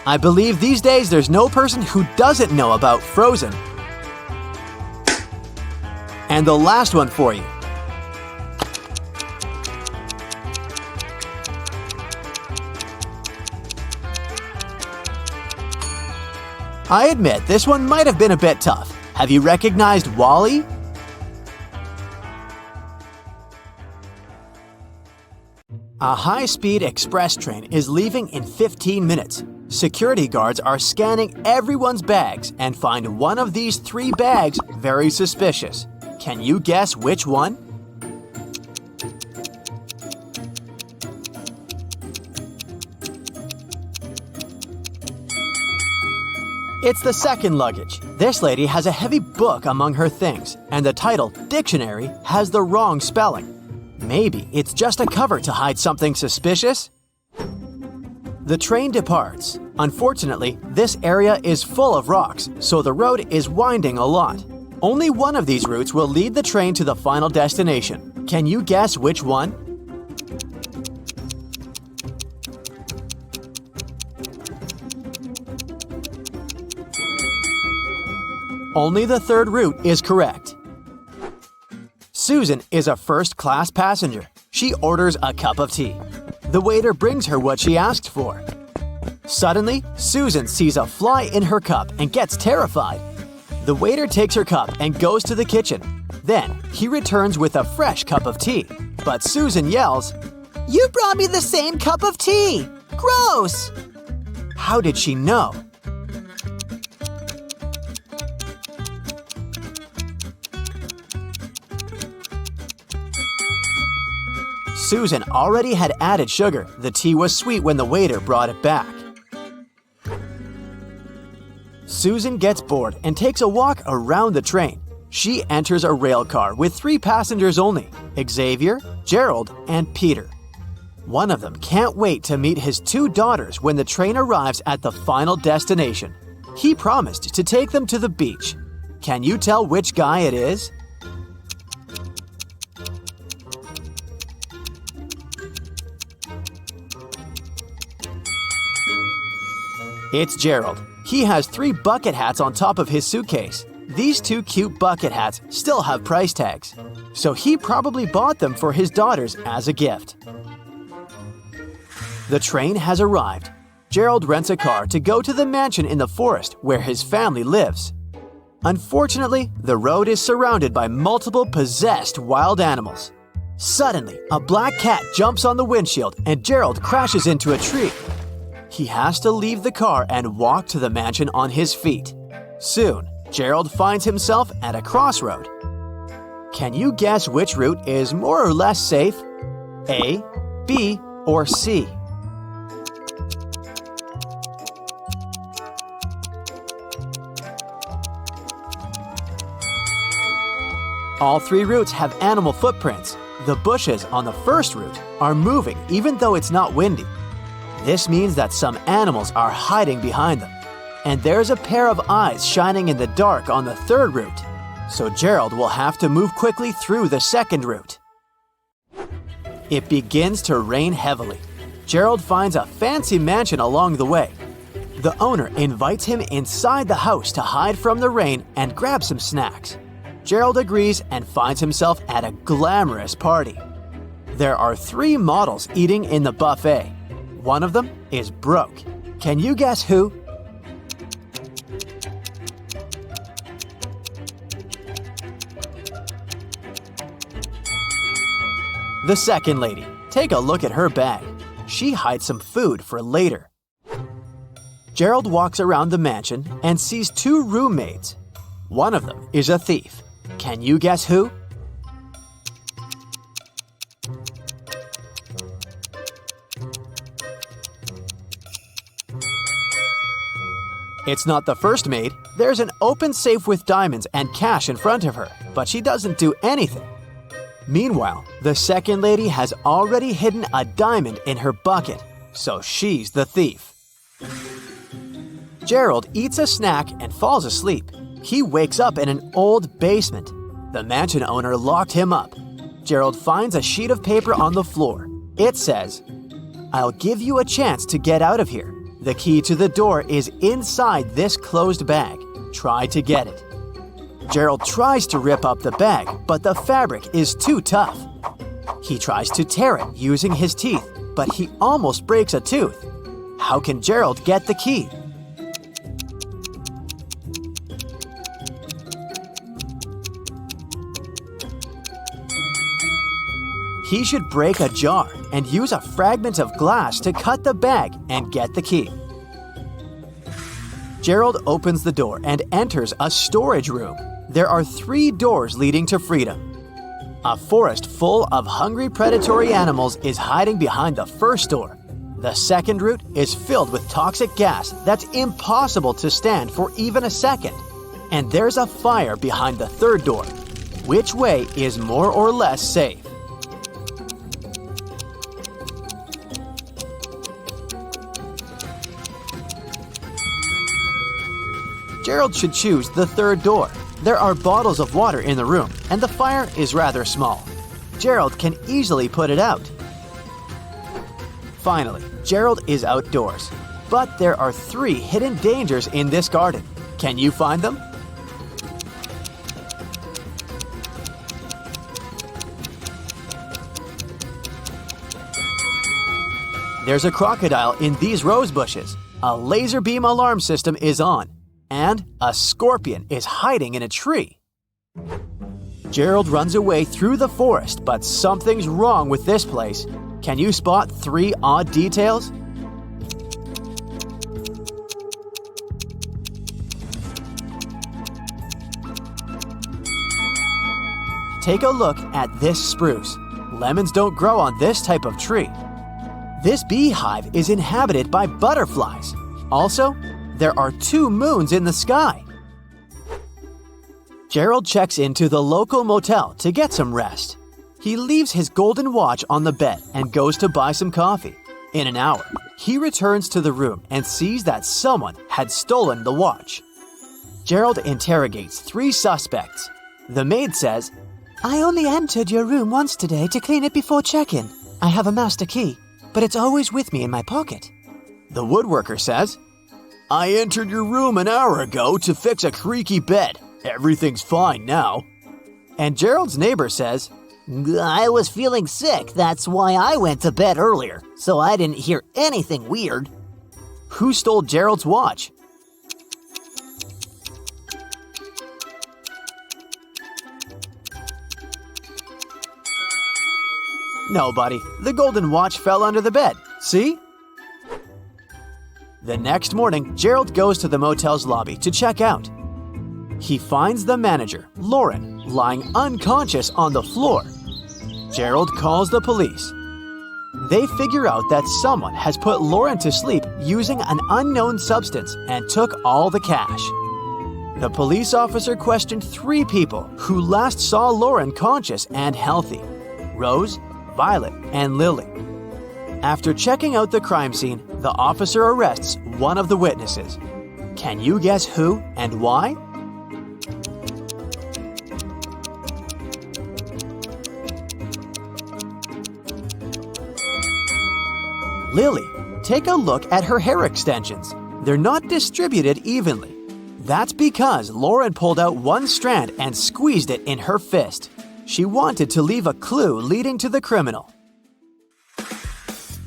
I believe these days there's no person who doesn't know about Frozen. And the last one for you. I admit, this one might have been a bit tough. Have you recognized WALL-E? A high-speed express train is leaving in 15 minutes. Security guards are scanning everyone's bags and find one of these 3 bags very suspicious. Can you guess which one? It's the second luggage. This lady has a heavy book among her things, and the title, Dictionary, has the wrong spelling. Maybe it's just a cover to hide something suspicious? The train departs. Unfortunately, this area is full of rocks, so the road is winding a lot. Only one of these routes will lead the train to the final destination. Can you guess which one? Only the third route is correct. Susan is a first-class passenger. She orders a cup of tea. The waiter brings her what she asked for. Suddenly, Susan sees a fly in her cup and gets terrified. The waiter takes her cup and goes to the kitchen. Then, he returns with a fresh cup of tea. But Susan yells, "You brought me the same cup of tea! Gross!" How did she know? Susan already had added sugar. The tea was sweet when the waiter brought it back. Susan gets bored and takes a walk around the train. She enters a rail car with 3 passengers only, Xavier, Gerald, and Peter. One of them can't wait to meet his two daughters when the train arrives at the final destination. He promised to take them to the beach. Can you tell which guy it is? It's Gerald. He has 3 bucket hats on top of his suitcase. These 2 cute bucket hats still have price tags, so he probably bought them for his daughters as a gift. The train has arrived. Gerald rents a car to go to the mansion in the forest where his family lives. Unfortunately, the road is surrounded by multiple possessed wild animals. Suddenly, a black cat jumps on the windshield and Gerald crashes into a tree. He has to leave the car and walk to the mansion on his feet. Soon, Gerald finds himself at a crossroad. Can you guess which route is more or less safe? A, B, or C? All 3 routes have animal footprints. The bushes on the first route are moving even though it's not windy. This means that some animals are hiding behind them. And there's a pair of eyes shining in the dark on the third route. So Gerald will have to move quickly through the second route. It begins to rain heavily. Gerald finds a fancy mansion along the way. The owner invites him inside the house to hide from the rain and grab some snacks. Gerald agrees and finds himself at a glamorous party. There are 3 models eating in the buffet. One of them is broke. Can you guess who? The second lady. Take a look at her bag. She hides some food for later. Gerald walks around the mansion and sees 2 roommates. One of them is a thief. Can you guess who? It's not the first maid. There's an open safe with diamonds and cash in front of her, but she doesn't do anything. Meanwhile, the second lady has already hidden a diamond in her bucket, so she's the thief. Gerald eats a snack and falls asleep. He wakes up in an old basement. The mansion owner locked him up. Gerald finds a sheet of paper on the floor. It says, "I'll give you a chance to get out of here. The key to the door is inside this closed bag. Try to get it." Gerald tries to rip up the bag, but the fabric is too tough. He tries to tear it using his teeth, but he almost breaks a tooth. How can Gerald get the key? He should break a jar and use a fragment of glass to cut the bag and get the key. Gerald opens the door and enters a storage room. There are 3 doors leading to freedom. A forest full of hungry predatory animals is hiding behind the first door. The second route is filled with toxic gas that's impossible to stand for even a second. And there's a fire behind the third door. Which way is more or less safe? Gerald should choose the third door. There are bottles of water in the room, and the fire is rather small. Gerald can easily put it out. Finally, Gerald is outdoors. But there are 3 hidden dangers in this garden. Can you find them? There's a crocodile in these rose bushes. A laser beam alarm system is on. And a scorpion is hiding in a tree. Gerald runs away through the forest, but something's wrong with this place. Can you spot 3 odd details? Take a look at this spruce. Lemons don't grow on this type of tree. This beehive is inhabited by butterflies. Also, there are 2 moons in the sky. Gerald checks into the local motel to get some rest. He leaves his golden watch on the bed and goes to buy some coffee. In an hour, he returns to the room and sees that someone had stolen the watch. Gerald interrogates 3 suspects. The maid says, I only entered your room once today to clean it before check-in. I have a master key, but it's always with me in my pocket. The woodworker says, I entered your room an hour ago to fix a creaky bed. Everything's fine now. And Gerald's neighbor says, I was feeling sick, that's why I went to bed earlier, so I didn't hear anything weird. Who stole Gerald's watch? Nobody. The golden watch fell under the bed. See? The next morning, Gerald goes to the motel's lobby to check out. He finds the manager, Lauren, lying unconscious on the floor. Gerald calls the police. They figure out that someone has put Lauren to sleep using an unknown substance and took all the cash. The police officer questioned 3 people who last saw Lauren conscious and healthy: Rose, Violet, and Lily. After checking out the crime scene, the officer arrests one of the witnesses. Can you guess who and why? Lily. Take a look at her hair extensions. They're not distributed evenly. That's because Lauren pulled out one strand and squeezed it in her fist. She wanted to leave a clue leading to the criminal.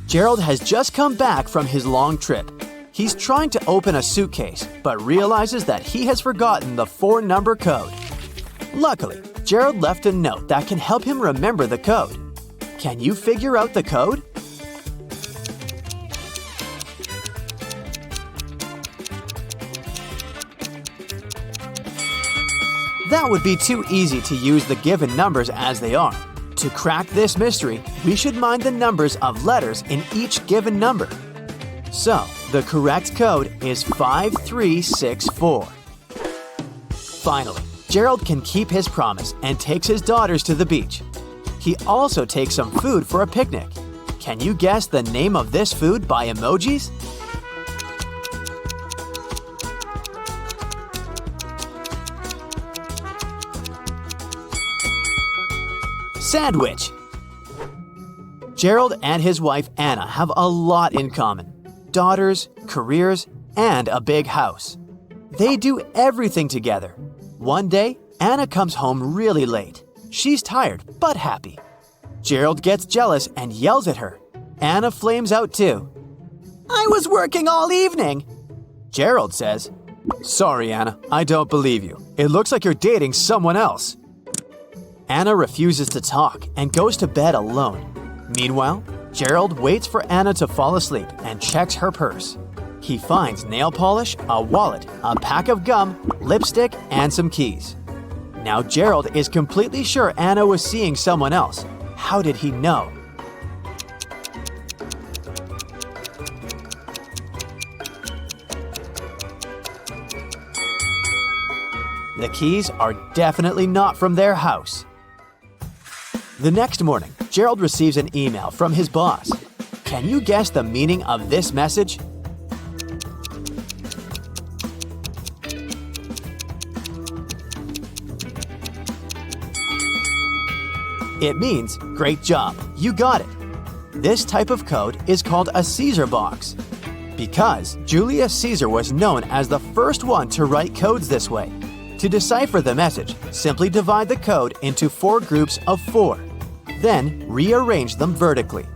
Gerald has just come back from his long trip. He's trying to open a suitcase, but realizes that he has forgotten the 4-number code. Luckily, Gerald left a note that can help him remember the code. Can you figure out the code? That would be too easy to use the given numbers as they are. To crack this mystery, we should mind the numbers of letters in each given number. So, the correct code is 5364. Finally, Gerald can keep his promise and takes his daughters to the beach. He also takes some food for a picnic. Can you guess the name of this food by emojis? Sandwich. Gerald and his wife Anna have a lot in common: daughters, careers, and a big house. They do everything together. One day, Anna comes home really late. She's tired but happy. Gerald gets jealous and yells at her. Anna flames out too. I was working all evening. Gerald says, Sorry, Anna, I don't believe you. It looks like you're dating someone else. Anna refuses to talk and goes to bed alone. Meanwhile, Gerald waits for Anna to fall asleep and checks her purse. He finds nail polish, a wallet, a pack of gum, lipstick, and some keys. Now Gerald is completely sure Anna was seeing someone else. How did he know? The keys are definitely not from their house. The next morning, Gerald receives an email from his boss. Can you guess the meaning of this message? It means, great job, you got it. This type of code is called a Caesar box, because Julius Caesar was known as the first one to write codes this way. To decipher the message, simply divide the code into 4 groups of 4. Then rearrange them vertically.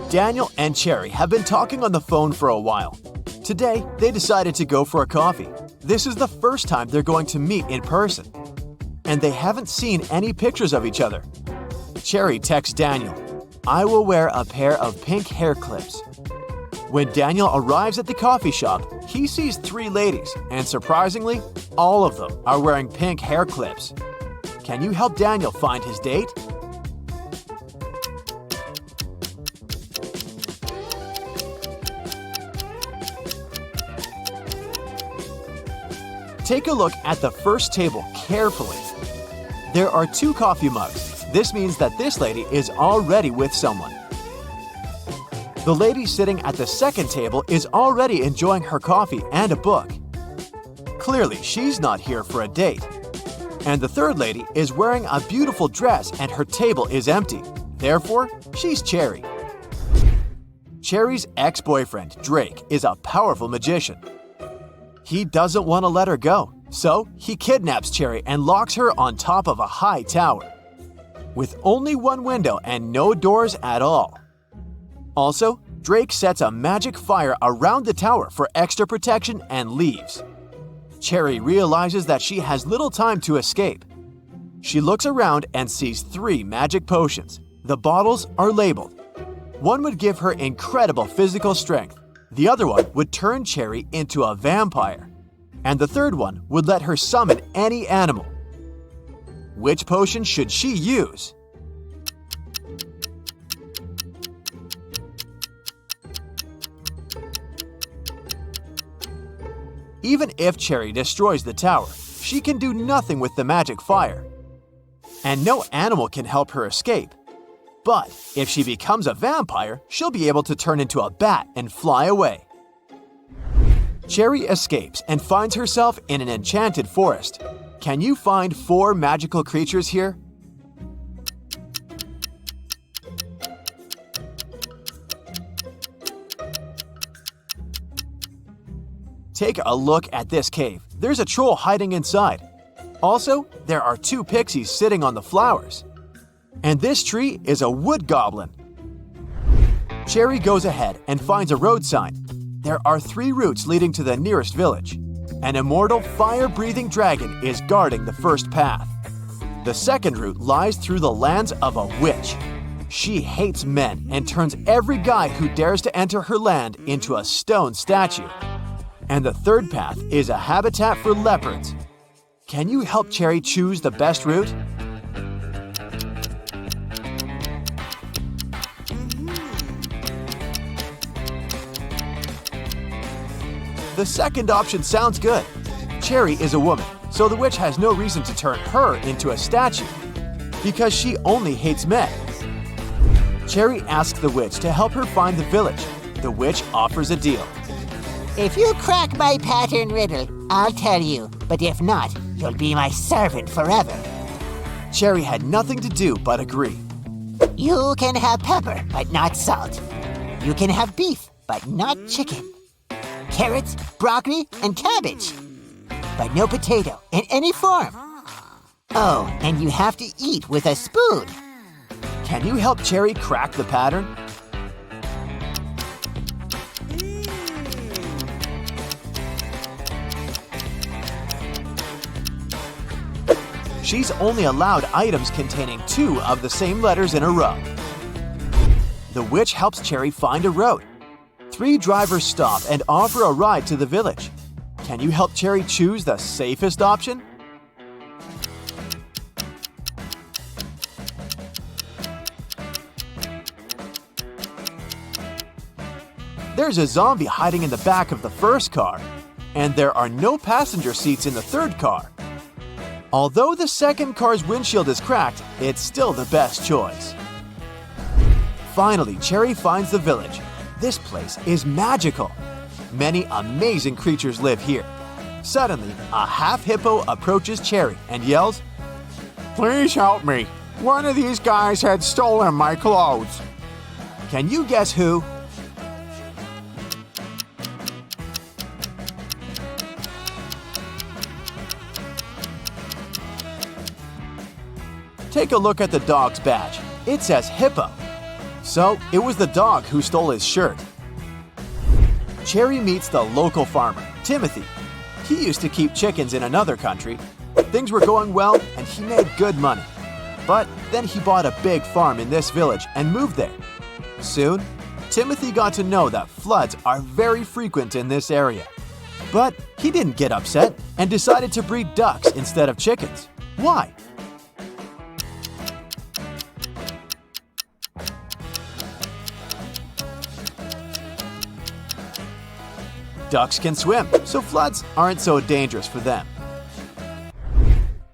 Daniel and Cherry have been talking on the phone for a while. Today, they decided to go for a coffee. This is the first time they're going to meet in person. And they haven't seen any pictures of each other. Cherry texts Daniel, I will wear a pair of pink hair clips. When Daniel arrives at the coffee shop, he sees 3 ladies, and surprisingly, all of them are wearing pink hair clips. Can you help Daniel find his date? Take a look at the first table carefully. There are 2 coffee mugs. This means that this lady is already with someone. The lady sitting at the second table is already enjoying her coffee and a book. Clearly, she's not here for a date. And the third lady is wearing a beautiful dress and her table is empty. Therefore, she's Cherry. Cherry's ex-boyfriend, Drake, is a powerful magician. He doesn't want to let her go, so he kidnaps Cherry and locks her on top of a high tower, with only one window and no doors at all. Also, Drake sets a magic fire around the tower for extra protection and leaves. Cherry realizes that she has little time to escape. She looks around and sees 3 magic potions. The bottles are labeled. One would give her incredible physical strength. The other one would turn Cherry into a vampire. And the third one would let her summon any animal. Which potion should she use? Even if Cherry destroys the tower, she can do nothing with the magic fire. And no animal can help her escape. But if she becomes a vampire, she'll be able to turn into a bat and fly away. Cherry escapes and finds herself in an enchanted forest. Can you find 4 magical creatures here? Take a look at this cave. There's a troll hiding inside. Also, there are 2 pixies sitting on the flowers. And this tree is a wood goblin. Cherry goes ahead and finds a road sign. There are 3 routes leading to the nearest village. An immortal fire-breathing dragon is guarding the first path. The second route lies through the lands of a witch. She hates men and turns every guy who dares to enter her land into a stone statue. And the third path is a habitat for leopards. Can you help Cherry choose the best route? The second option sounds good. Cherry is a woman, so the witch has no reason to turn her into a statue, because she only hates men. Cherry asks the witch to help her find the village. The witch offers a deal. If you crack my pattern riddle, I'll tell you. But if not, you'll be my servant forever. Cherry had nothing to do but agree. You can have pepper, but not salt. You can have beef, but not chicken. Carrots, broccoli, and cabbage. But no potato in any form. Oh, and you have to eat with a spoon. Can you help Cherry crack the pattern? She's only allowed items containing 2 of the same letters in a row. The witch helps Cherry find a road. 3 drivers stop and offer a ride to the village. Can you help Cherry choose the safest option? There's a zombie hiding in the back of the first car, and there are no passenger seats in the third car. Although the second car's windshield is cracked, it's still the best choice. Finally, Cherry finds the village. This place is magical. Many amazing creatures live here. Suddenly, a half-hippo approaches Cherry and yells, "Please help me. One of these guys had stolen my clothes." Can you guess who? Take a look at the dog's badge. It says hippo. So, it was the dog who stole his shirt. Cherry meets the local farmer, Timothy. He used to keep chickens in another country. Things were going well and he made good money. But then he bought a big farm in this village and moved there. Soon, Timothy got to know that floods are very frequent in this area. But he didn't get upset and decided to breed ducks instead of chickens. Why? Ducks can swim, so floods aren't so dangerous for them.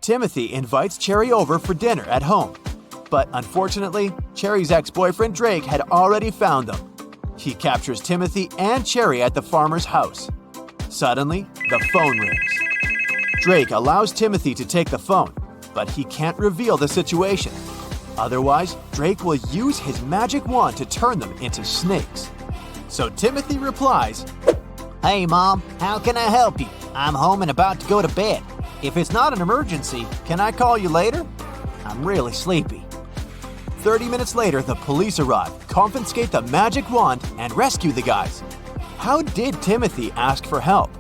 Timothy invites Cherry over for dinner at home. But unfortunately, Cherry's ex-boyfriend Drake had already found them. He captures Timothy and Cherry at the farmer's house. Suddenly, the phone rings. Drake allows Timothy to take the phone, but he can't reveal the situation. Otherwise, Drake will use his magic wand to turn them into snakes. So Timothy replies, Hey, Mom, how can I help you? I'm home and about to go to bed. "If it's not an emergency, can I call you later? I'm really sleepy." 30 minutes later, the police arrive, confiscate the magic wand, and rescue the guys. How did Timothy ask for help?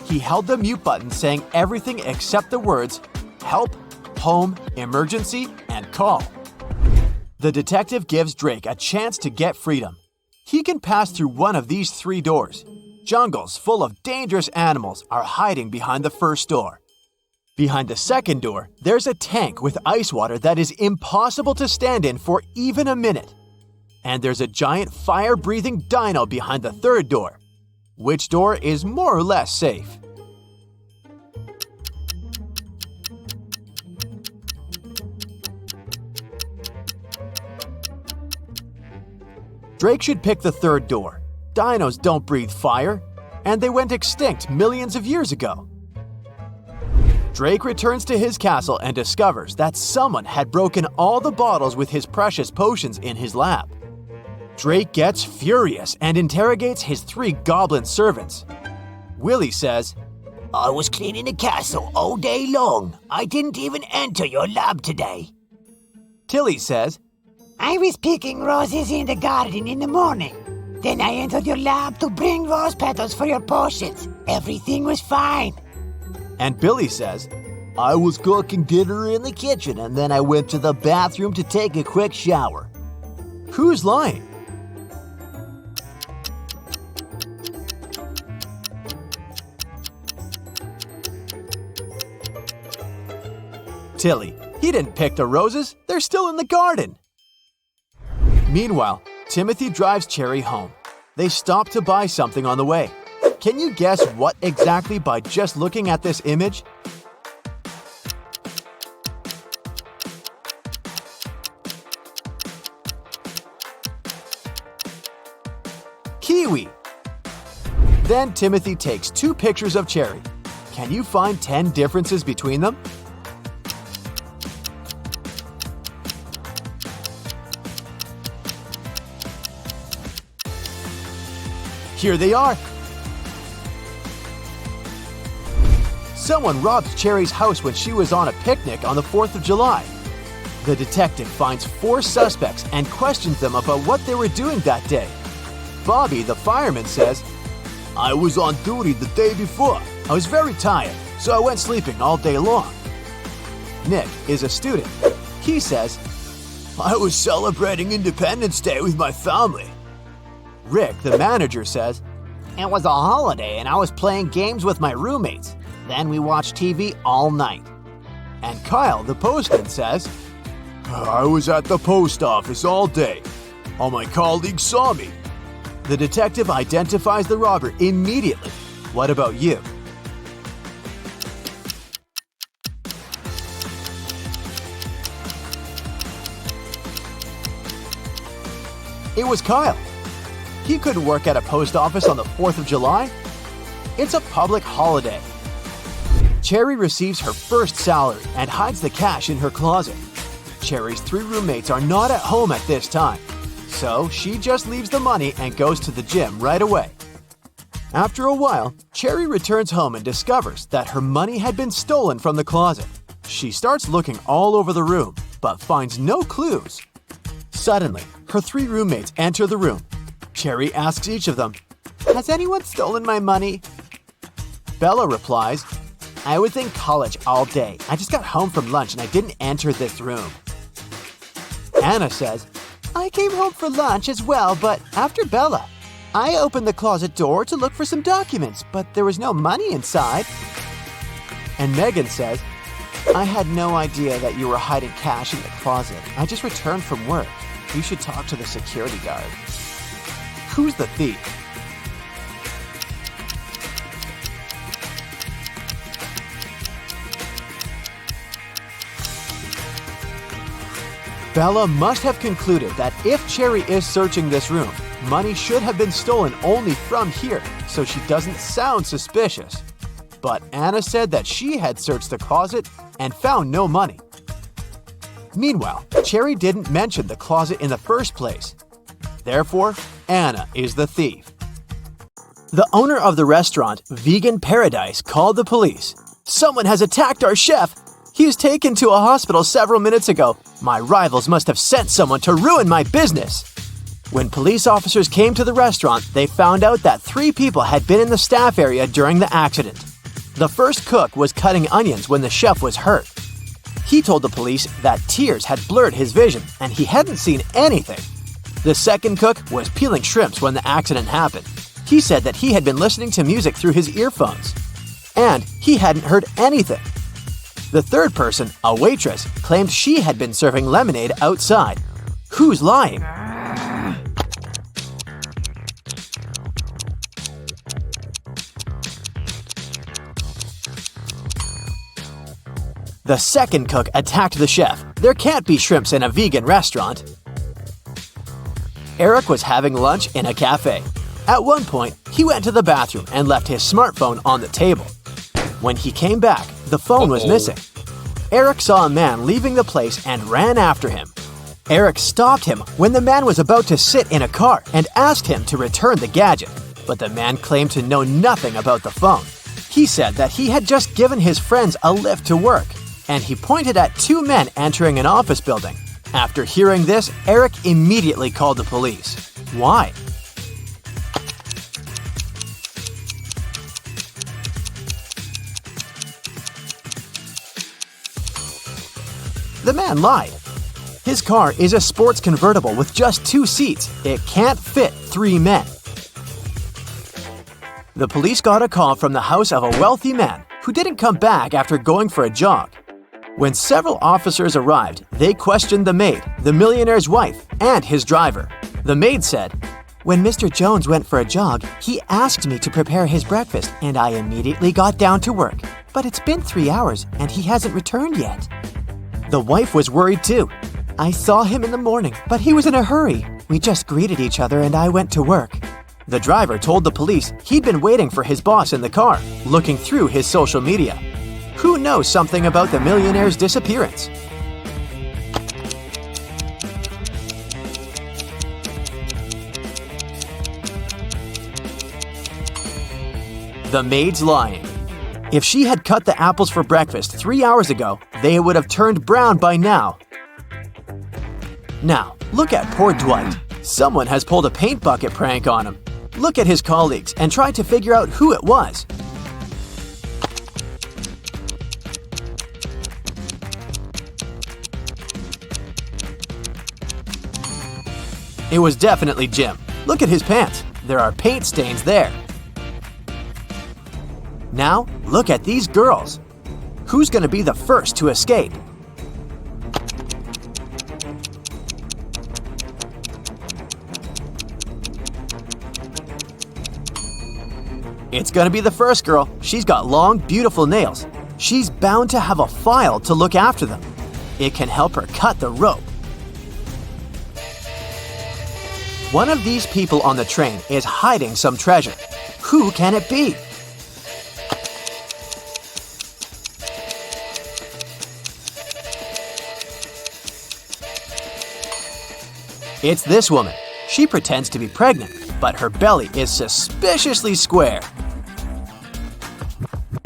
He held the mute button saying everything except the words help, home, emergency, and call. The detective gives Drake a chance to get freedom. He can pass through one of these 3 doors. Jungles full of dangerous animals are hiding behind the first door. Behind the second door, there's a tank with ice water that is impossible to stand in for even a minute. And there's a giant fire-breathing dino behind the third door. Which door is more or less safe? Drake should pick the third door. Dinos don't breathe fire, and they went extinct millions of years ago. Drake returns to his castle and discovers that someone had broken all the bottles with his precious potions in his lab. Drake gets furious and interrogates his 3 goblin servants. Willie says, I was cleaning the castle all day long. I didn't even enter your lab today. Tilly says, I was picking roses in the garden in the morning. Then I entered your lab to bring rose petals for your potions. Everything was fine. And Billy says, I was cooking dinner in the kitchen and then I went to the bathroom to take a quick shower. Who's lying? Tilly, he didn't pick the roses. They're still in the garden. Meanwhile, Timothy drives Cherry home. They stop to buy something on the way. Can you guess what exactly by just looking at this image? Kiwi! Then Timothy takes 2 pictures of Cherry. Can you find 10 differences between them? Here they are. Someone robbed Cherry's house when she was on a picnic on the 4th of July. The detective finds 4 suspects and questions them about what they were doing that day. Bobby, the fireman, says, I was on duty the day before. I was very tired, so I went sleeping all day long. Nick is a student. He says, I was celebrating Independence Day with my family. Rick, the manager, says, It was a holiday and I was playing games with my roommates. Then we watched TV all night. And Kyle, the postman, says, I was at the post office all day. All my colleagues saw me. The detective identifies the robber immediately. What about you? It was Kyle. He couldn't work at a post office on the 4th of July. It's a public holiday. Cherry receives her first salary and hides the cash in her closet. Cherry's 3 roommates are not at home at this time, so she just leaves the money and goes to the gym right away. After a while, Cherry returns home and discovers that her money had been stolen from the closet. She starts looking all over the room, but finds no clues. Suddenly, her 3 roommates enter the room. Cherry asks each of them, Has anyone stolen my money? Bella replies, I was in college all day. I just got home from lunch and I didn't enter this room. Anna says, I came home for lunch as well, but after Bella, I opened the closet door to look for some documents, but there was no money inside. And Megan says, I had no idea that you were hiding cash in the closet. I just returned from work. You should talk to the security guard. Who's the thief? Bella must have concluded that if Cherry is searching this room, money should have been stolen only from here, so she doesn't sound suspicious. But Anna said that she had searched the closet and found no money. Meanwhile, Cherry didn't mention the closet in the first place. Therefore, Anna is the thief. The owner of the restaurant, Vegan Paradise, called the police. "Someone has attacked our chef. He was taken to a hospital several minutes ago. My rivals must have sent someone to ruin my business." When police officers came to the restaurant, they found out that 3 people had been in the staff area during the accident. The first cook was cutting onions when the chef was hurt. He told the police that tears had blurred his vision and he hadn't seen anything. The second cook was peeling shrimps when the accident happened. He said that he had been listening to music through his earphones, and he hadn't heard anything. The third person, a waitress, claimed she had been serving lemonade outside. Who's lying? The second cook attacked the chef. There can't be shrimps in a vegan restaurant. Eric was having lunch in a cafe. At one point, he went to the bathroom and left his smartphone on the table. When he came back, the phone was missing. Eric saw a man leaving the place and ran after him. Eric stopped him when the man was about to sit in a car and asked him to return the gadget, but the man claimed to know nothing about the phone. He said that he had just given his friends a lift to work, and he pointed at 2 men entering an office building. After hearing this, Eric immediately called the police. Why? The man lied. His car is a sports convertible with just 2 seats. It can't fit 3 men. The police got a call from the house of a wealthy man who didn't come back after going for a jog. When several officers arrived, they questioned the maid, the millionaire's wife, and his driver. The maid said, "When Mr. Jones went for a jog, he asked me to prepare his breakfast, and I immediately got down to work. But it's been 3 hours, and he hasn't returned yet." The wife was worried too. "I saw him in the morning, but he was in a hurry. We just greeted each other and I went to work." The driver told the police he'd been waiting for his boss in the car, looking through his social media. Who knows something about the millionaire's disappearance? The maid's lying. If she had cut the apples for breakfast 3 hours ago, they would have turned brown by now. Now, look at poor Dwight. Someone has pulled a paint bucket prank on him. Look at his colleagues and try to figure out who it was. It was definitely Jim. Look at his pants. There are paint stains there. Now, look at these girls. Who's going to be the first to escape? It's going to be the first girl. She's got long, beautiful nails. She's bound to have a file to look after them. It can help her cut the rope. One of these people on the train is hiding some treasure. Who can it be? It's this woman. She pretends to be pregnant, but her belly is suspiciously square.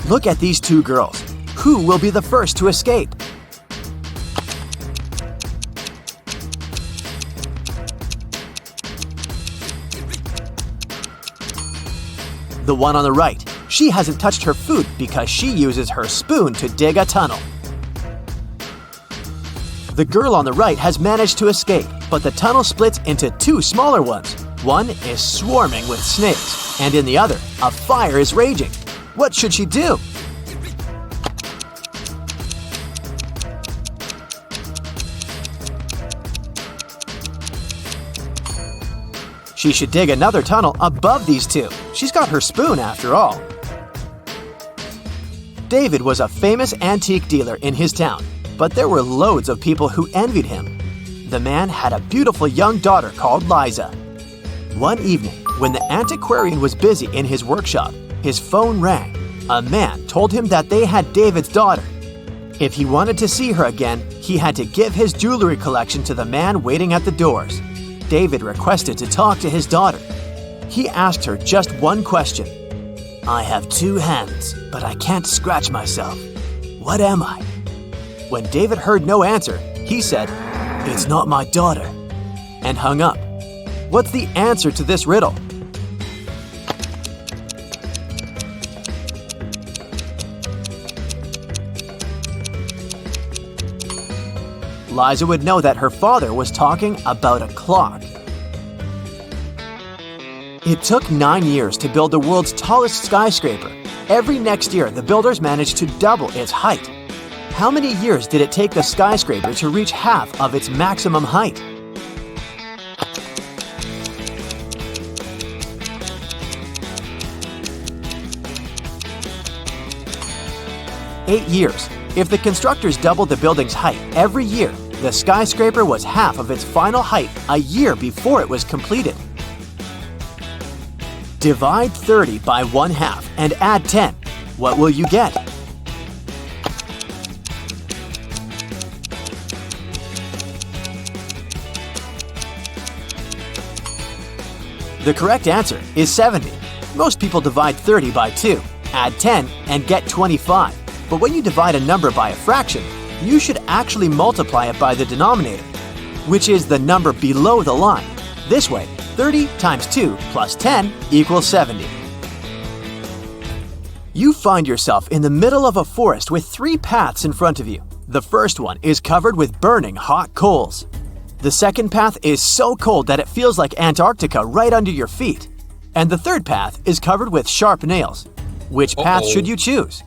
Look at these 2 girls. Who will be the first to escape? The one on the right. She hasn't touched her food because she uses her spoon to dig a tunnel. The girl on the right has managed to escape, but the tunnel splits into 2 smaller ones. One is swarming with snakes, and in the other, a fire is raging. What should she do? She should dig another tunnel above these two. She's got her spoon after all. David was a famous antique dealer in his town, but there were loads of people who envied him. The man had a beautiful young daughter called Liza. One evening, when the antiquarian was busy in his workshop, his phone rang. A man told him that they had David's daughter. If he wanted to see her again, he had to give his jewelry collection to the man waiting at the doors. David requested to talk to his daughter. He asked her just one question. "I have 2 hands, but I can't scratch myself. What am I?" When David heard no answer, he said, "It's not my daughter," and hung up. What's the answer to this riddle? Liza would know that her father was talking about a clock. It took 9 years to build the world's tallest skyscraper. Every next year, the builders managed to double its height. How many years did it take the skyscraper to reach half of its maximum height? Eight years. If the constructors doubled the building's height every year, the skyscraper was half of its final height a year before it was completed. Divide 30 by 1/2 and add 10. What will you get? The correct answer is 70. Most people divide 30 by 2, add 10, and get 25. But when you divide a number by a fraction, you should actually multiply it by the denominator, which is the number below the line. This way, 30 times 2 plus 10 equals 70. You find yourself in the middle of a forest with 3 paths in front of you. The first one is covered with burning hot coals. The second path is so cold that it feels like Antarctica right under your feet. And the third path is covered with sharp nails. Which path should you choose?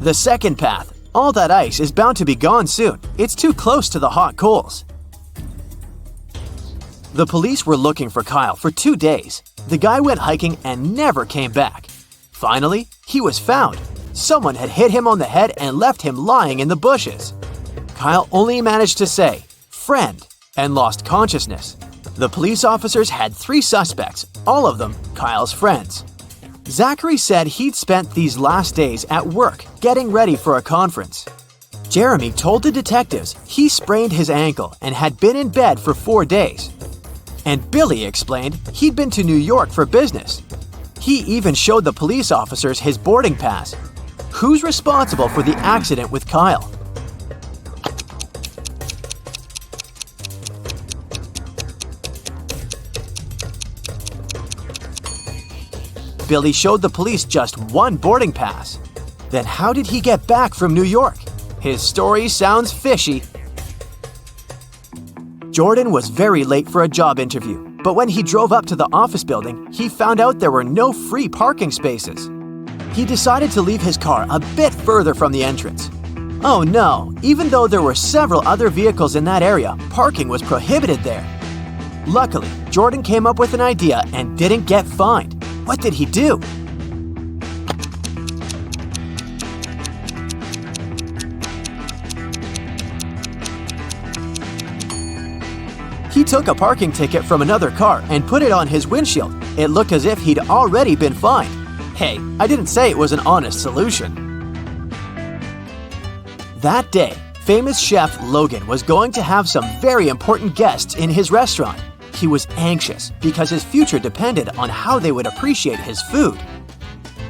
The second path. All that ice is bound to be gone soon. It's too close to the hot coals. The police were looking for Kyle for 2 days. The guy went hiking and never came back. Finally, he was found. Someone had hit him on the head and left him lying in the bushes. Kyle only managed to say, "Friend," and lost consciousness. The police officers had 3 suspects, all of them Kyle's friends. Zachary said he'd spent these last days at work getting ready for a conference. Jeremy told the detectives he sprained his ankle and had been in bed for 4 days. And Billy explained he'd been to New York for business. He even showed the police officers his boarding pass. Who's responsible for the accident with Kyle? Billy showed the police just 1 boarding pass. Then how did he get back from New York? His story sounds fishy. Jordan was very late for a job interview, but when he drove up to the office building, he found out there were no free parking spaces. He decided to leave his car a bit further from the entrance. Oh no, even though there were several other vehicles in that area, parking was prohibited there. Luckily, Jordan came up with an idea and didn't get fined. What did he do? He took a parking ticket from another car and put it on his windshield. It looked as if he'd already been fined. Hey, I didn't say it was an honest solution. That day, famous chef Logan was going to have some very important guests in his restaurant. He was anxious because his future depended on how they would appreciate his food.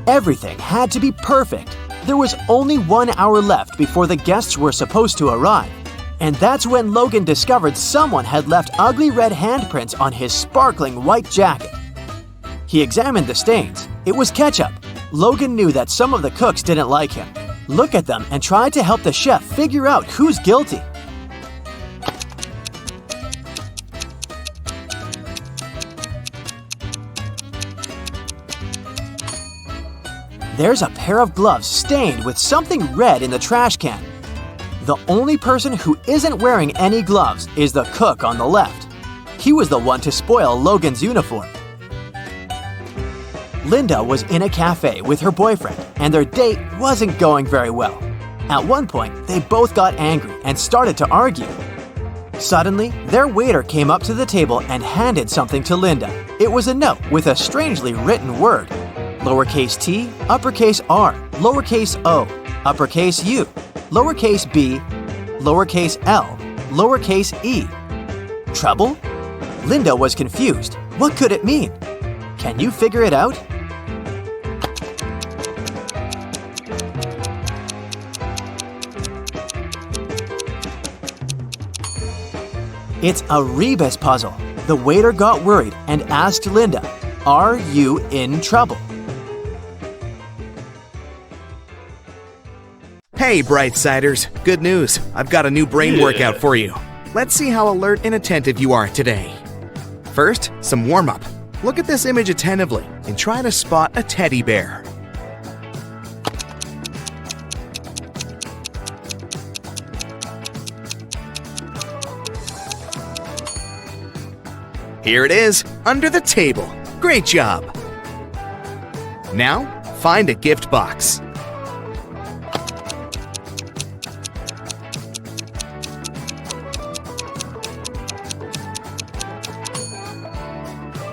Everything had to be perfect. There was only 1 hour left before the guests were supposed to arrive. And that's when Logan discovered someone had left ugly red handprints on his sparkling white jacket. He examined the stains. It was ketchup. Logan knew that some of the cooks didn't like him. Look at them and tried to help the chef figure out who's guilty. There's a pair of gloves stained with something red in the trash can. The only person who isn't wearing any gloves is the cook on the left. He was the one to spoil Logan's uniform. Linda was in a cafe with her boyfriend, and their date wasn't going very well. At one point, they both got angry and started to argue. Suddenly, their waiter came up to the table and handed something to Linda. It was a note with a strangely written word. Lowercase t, uppercase r, lowercase o, uppercase u, lowercase b, lowercase l, lowercase e. Trouble? Linda was confused. What could it mean? Can you figure it out? It's a rebus puzzle. The waiter got worried and asked Linda, "Are you in trouble?" Hey, Brightsiders! Good news! I've got a new brain workout for you. Let's see how alert and attentive you are today. First, some warm-up. Look at this image attentively and try to spot a teddy bear. Here it is, under the table. Great job! Now, find a gift box.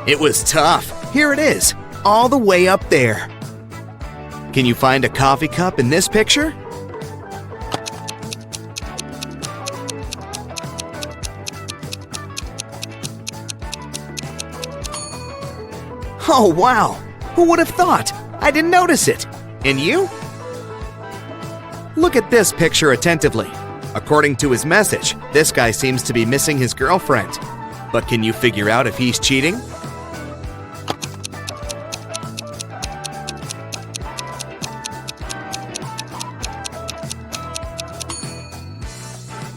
It was tough. Here it is, all the way up there. Can you find a coffee cup in this picture? Oh, wow! Who would have thought? I didn't notice it. And you? Look at this picture attentively. According to his message, this guy seems to be missing his girlfriend. But can you figure out if he's cheating?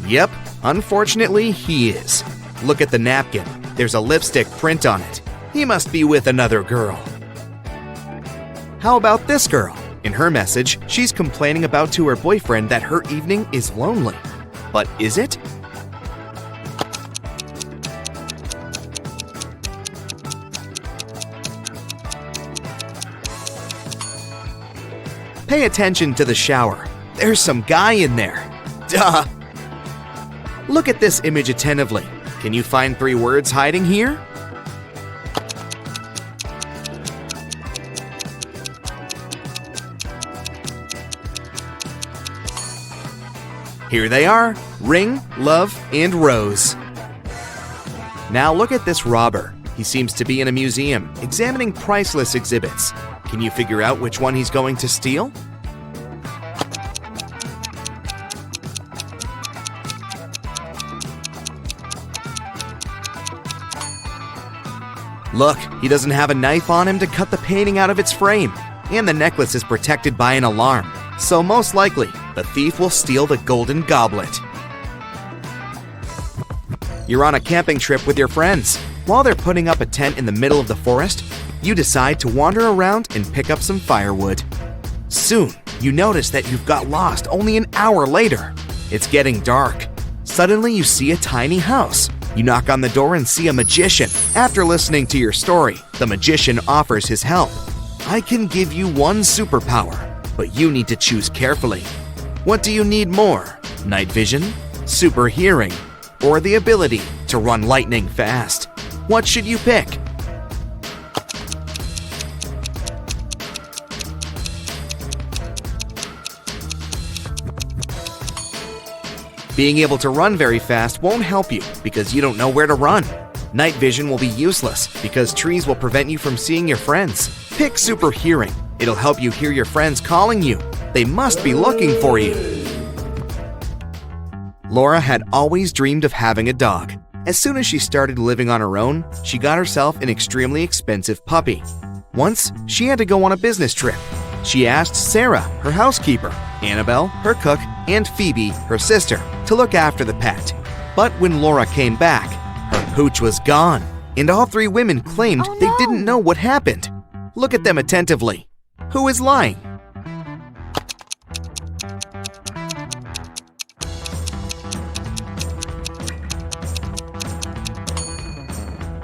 Yep, unfortunately he is. Look at the napkin. There's a lipstick print on it. He must be with another girl. How about this girl? In her message, she's complaining about to her boyfriend that her evening is lonely. But is it? Pay attention to the shower. There's some guy in there. Duh! Look at this image attentively. Can you find 3 words hiding here? Here they are, ring, love, and rose. Now look at this robber. He seems to be in a museum, examining priceless exhibits. Can you figure out which one he's going to steal? Look, he doesn't have a knife on him to cut the painting out of its frame, and the necklace is protected by an alarm. So most likely, the thief will steal the golden goblet. You're on a camping trip with your friends. While they're putting up a tent in the middle of the forest, you decide to wander around and pick up some firewood. Soon, you notice that you've got lost only an hour later. It's getting dark. Suddenly, you see a tiny house. You knock on the door and see a magician. After listening to your story, the magician offers his help. I can give you one superpower, but you need to choose carefully. What do you need more? Night vision, super hearing, or the ability to run lightning fast? What should you pick? Being able to run very fast won't help you because you don't know where to run. Night vision will be useless because trees will prevent you from seeing your friends. Pick super hearing. It'll help you hear your friends calling you. They must be looking for you. Laura had always dreamed of having a dog. As soon as she started living on her own, she got herself an extremely expensive puppy. Once, she had to go on a business trip. She asked Sarah, her housekeeper, Annabelle, her cook, and Phoebe, her sister, to look after the pet. But when Laura came back, her pooch was gone, and all 3 women claimed they didn't know what happened. Look at them attentively. Who is lying?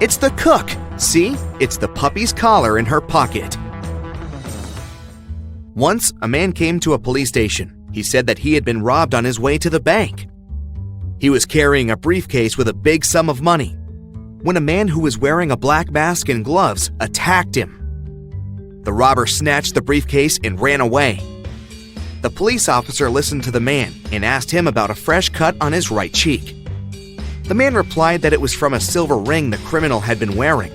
It's the cook! See? It's the puppy's collar in her pocket. Once, a man came to a police station. He said that he had been robbed on his way to the bank. He was carrying a briefcase with a big sum of money when a man who was wearing a black mask and gloves attacked him. The robber snatched the briefcase and ran away. The police officer listened to the man and asked him about a fresh cut on his right cheek. The man replied that it was from a silver ring the criminal had been wearing.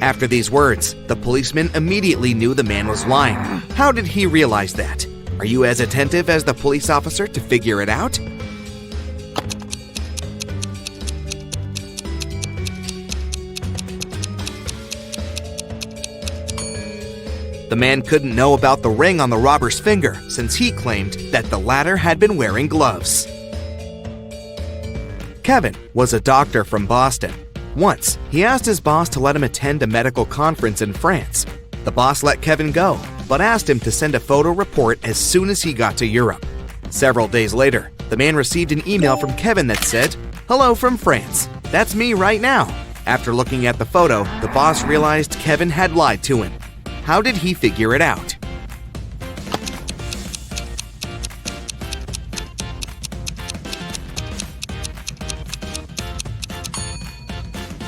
After these words, the policeman immediately knew the man was lying. How did he realize that? Are you as attentive as the police officer to figure it out? The man couldn't know about the ring on the robber's finger since he claimed that the latter had been wearing gloves. Kevin was a doctor from Boston. Once, he asked his boss to let him attend a medical conference in France. The boss let Kevin go, but asked him to send a photo report as soon as he got to Europe. Several days later, the man received an email from Kevin that said, "Hello from France. That's me right now." After looking at the photo, the boss realized Kevin had lied to him. How did he figure it out?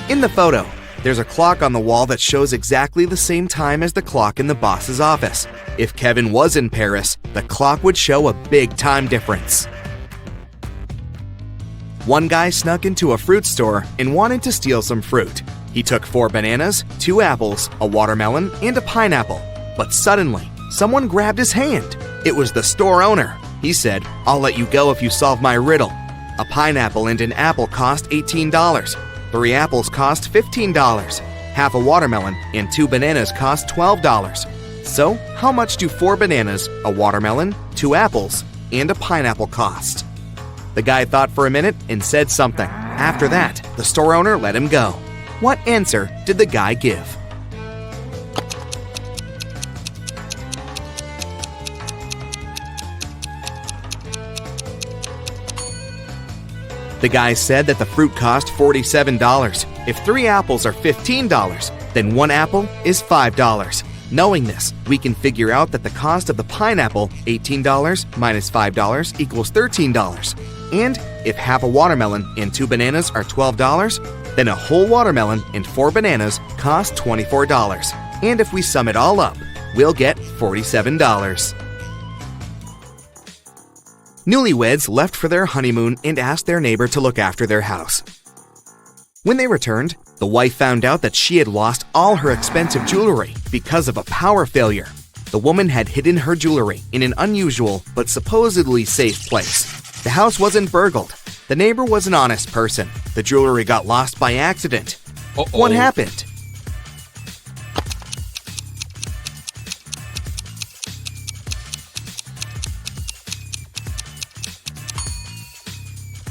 In the photo, there's a clock on the wall that shows exactly the same time as the clock in the boss's office. If Kevin was in Paris, the clock would show a big time difference. One guy snuck into a fruit store and wanted to steal some fruit. He took 4 bananas, 2 apples, a watermelon, and a pineapple. But suddenly, someone grabbed his hand. It was the store owner. He said, "I'll let you go if you solve my riddle. A pineapple and an apple cost $18. 3 apples cost $15. Half a watermelon and 2 bananas cost $12. So, how much do 4 bananas, a watermelon, 2 apples, and a pineapple cost?" The guy thought for a minute and said something. After that, the store owner let him go. What answer did the guy give? The guy said that the fruit cost $47. If 3 apples are $15, then 1 apple is $5. Knowing this, we can figure out that the cost of the pineapple, $18 minus $5 equals $13. And if half a watermelon and 2 bananas are $12, then a whole watermelon and 4 bananas cost $24. And if we sum it all up, we'll get $47. Newlyweds left for their honeymoon and asked their neighbor to look after their house. When they returned, the wife found out that she had lost all her expensive jewelry because of a power failure. The woman had hidden her jewelry in an unusual but supposedly safe place. The house wasn't burgled. The neighbor was an honest person. The jewelry got lost by accident. What happened?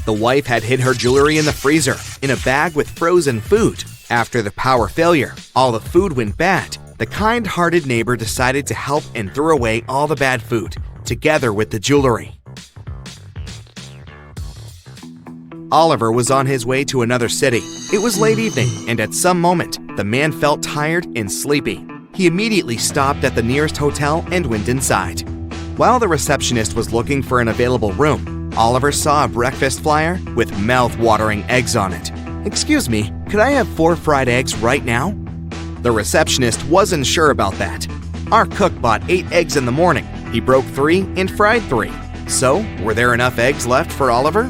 The wife had hid her jewelry in the freezer, in a bag with frozen food. After the power failure, all the food went bad. The kind-hearted neighbor decided to help and threw away all the bad food, together with the jewelry. Oliver was on his way to another city. It was late evening, and at some moment, the man felt tired and sleepy. He immediately stopped at the nearest hotel and went inside. While the receptionist was looking for an available room, Oliver saw a breakfast flyer with mouth-watering eggs on it. "Excuse me, could I have 4 fried eggs right now?" The receptionist wasn't sure about that. Our cook bought 8 eggs in the morning. He broke 3 and fried 3. So, were there enough eggs left for Oliver?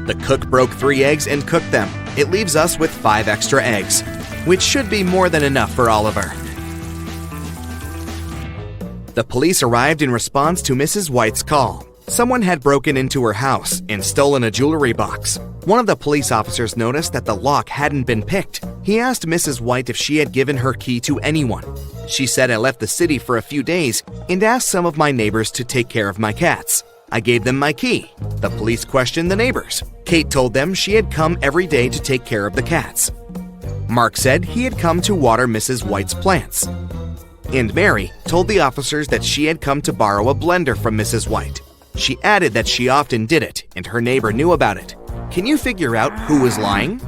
The cook broke 3 eggs and cooked them. It leaves us with 5 extra eggs, which should be more than enough for Oliver. The police arrived in response to Mrs. White's call. Someone had broken into her house and stolen a jewelry box. One of the police officers noticed that the lock hadn't been picked. He asked Mrs. White if she had given her key to anyone. She said, "I left the city for a few days and asked some of my neighbors to take care of my cats. I gave them my key." The police questioned the neighbors. Kate told them she had come every day to take care of the cats. Mark said he had come to water Mrs. White's plants. and Mary told the officers that she had come to borrow a blender from Mrs. White. She added that she often did it, and her neighbor knew about it. Can you figure out who was lying?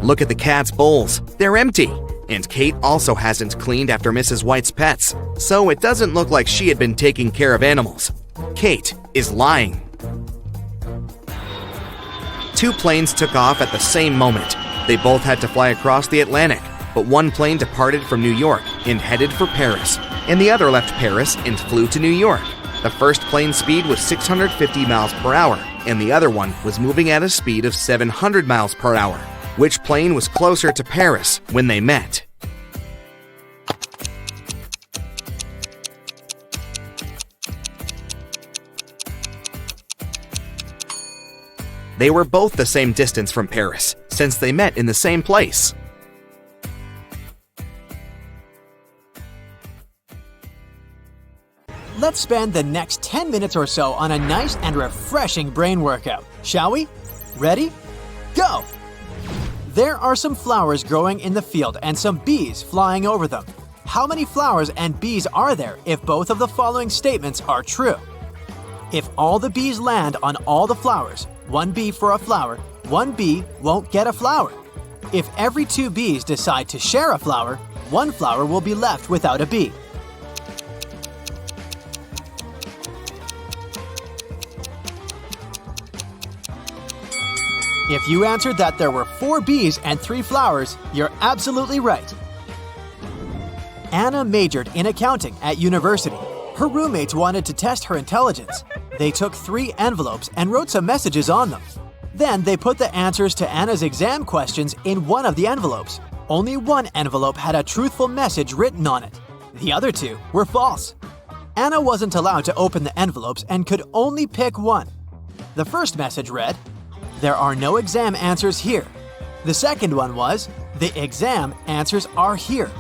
Look at the cat's bowls. They're empty. And Kate also hasn't cleaned after Mrs. White's pets, so it doesn't look like she had been taking care of animals. Kate is lying. Two planes took off at the same moment. They both had to fly across the Atlantic, but one plane departed from New York and headed for Paris, and the other left Paris and flew to New York. The first plane's speed was 650 miles per hour, and the other one was moving at a speed of 700 miles per hour. Which plane was closer to Paris when they met? They were both the same distance from Paris, since they met in the same place. Let's spend the next 10 minutes or so on a nice and refreshing brain workout, shall we? Ready? Go! There are some flowers growing in the field and some bees flying over them. How many flowers and bees are there if both of the following statements are true? If all the bees land on all the flowers, one bee for a flower, one bee won't get a flower. If every two bees decide to share a flower, one flower will be left without a bee. If you answered that there were 4 bees and 3 flowers, you're absolutely right. Anna majored in accounting at university. Her roommates wanted to test her intelligence. They took 3 envelopes and wrote some messages on them. Then they put the answers to Anna's exam questions in one of the envelopes. Only one envelope had a truthful message written on it. The other 2 were false. Anna wasn't allowed to open the envelopes and could only pick one. The first message read, "There are no exam answers here." The second one was, "The exam answers are here."